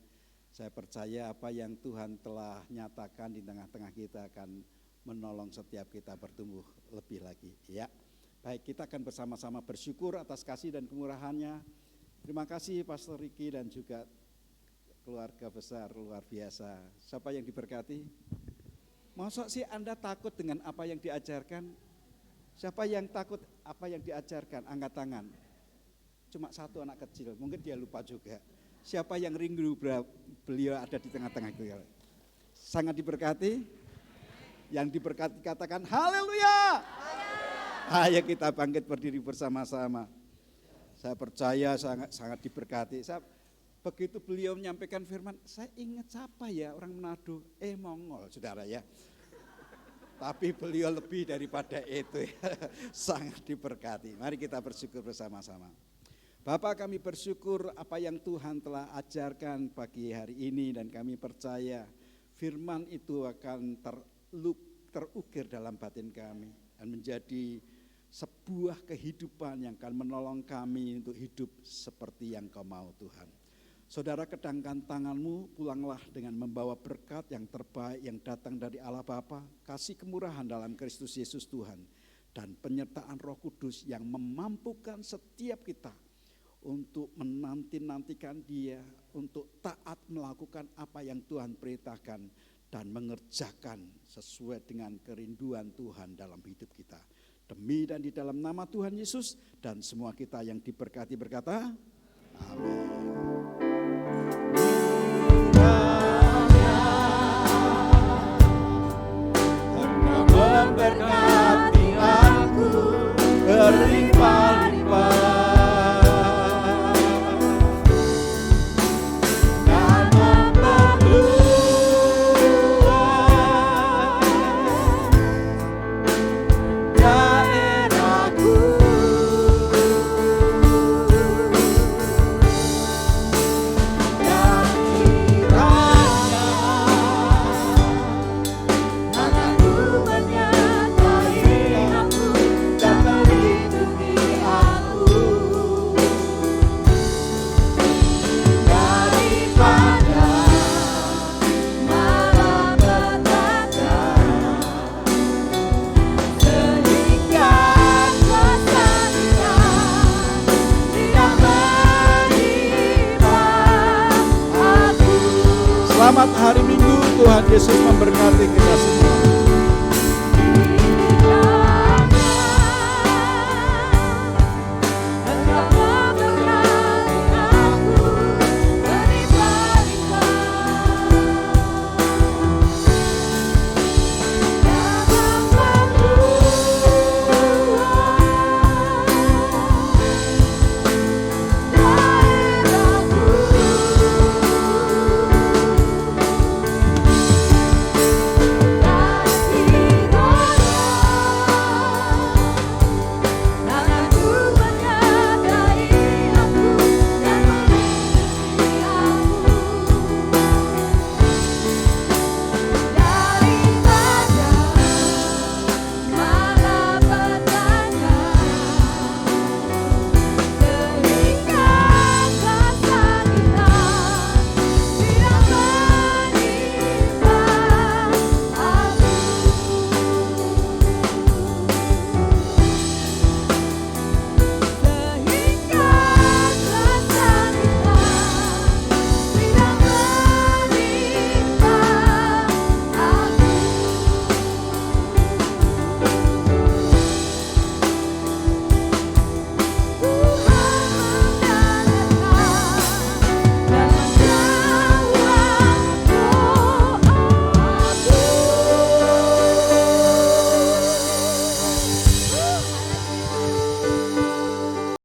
Saya percaya apa yang Tuhan telah nyatakan di tengah-tengah kita akan menolong setiap kita bertumbuh lebih lagi ya. Baik, kita akan bersama-sama bersyukur atas kasih dan kemurahannya. Terima kasih Pastor Riki dan juga keluarga besar luar biasa. Siapa yang diberkati? Masa sih Anda takut dengan apa yang diajarkan? Siapa yang takut apa yang diajarkan? Angkat tangan. Cuma satu anak kecil, mungkin dia lupa juga. Siapa yang rindu beliau ada di tengah-tengah itu? Sangat diberkati. Yang diberkati katakan haleluya. Ayo kita bangkit berdiri bersama-sama. Saya percaya sangat diberkati. Begitu beliau menyampaikan firman, saya ingat siapa ya orang Manado? Mongol saudara ya. Tapi beliau lebih daripada itu ya. Sangat diberkati. Mari kita bersyukur bersama-sama. Bapak, kami bersyukur apa yang Tuhan telah ajarkan pagi hari ini dan kami percaya firman itu akan terukir dalam batin kami dan menjadi sebuah kehidupan yang akan menolong kami untuk hidup seperti yang Kau mau Tuhan. Saudara, kedangkan tanganmu, pulanglah dengan membawa berkat yang terbaik yang datang dari Allah Bapa, kasih kemurahan dalam Kristus Yesus Tuhan, dan penyertaan Roh Kudus yang memampukan setiap kita untuk menanti-nantikan Dia, untuk taat melakukan apa yang Tuhan perintahkan dan mengerjakan sesuai dengan kerinduan Tuhan dalam hidup kita. Demi dan di dalam nama Tuhan Yesus, dan semua kita yang diberkati berkata, amin. Memberkati aku berlimpah-limpah dan memperluas daerahku, dan kiranya tanganmu menyertai aku dan melindungi aku daripada malapetaka, sehingga kesakitan tidak menimpa aku. Selamat hari Minggu, Tuhan Yesus memberkati kita semua.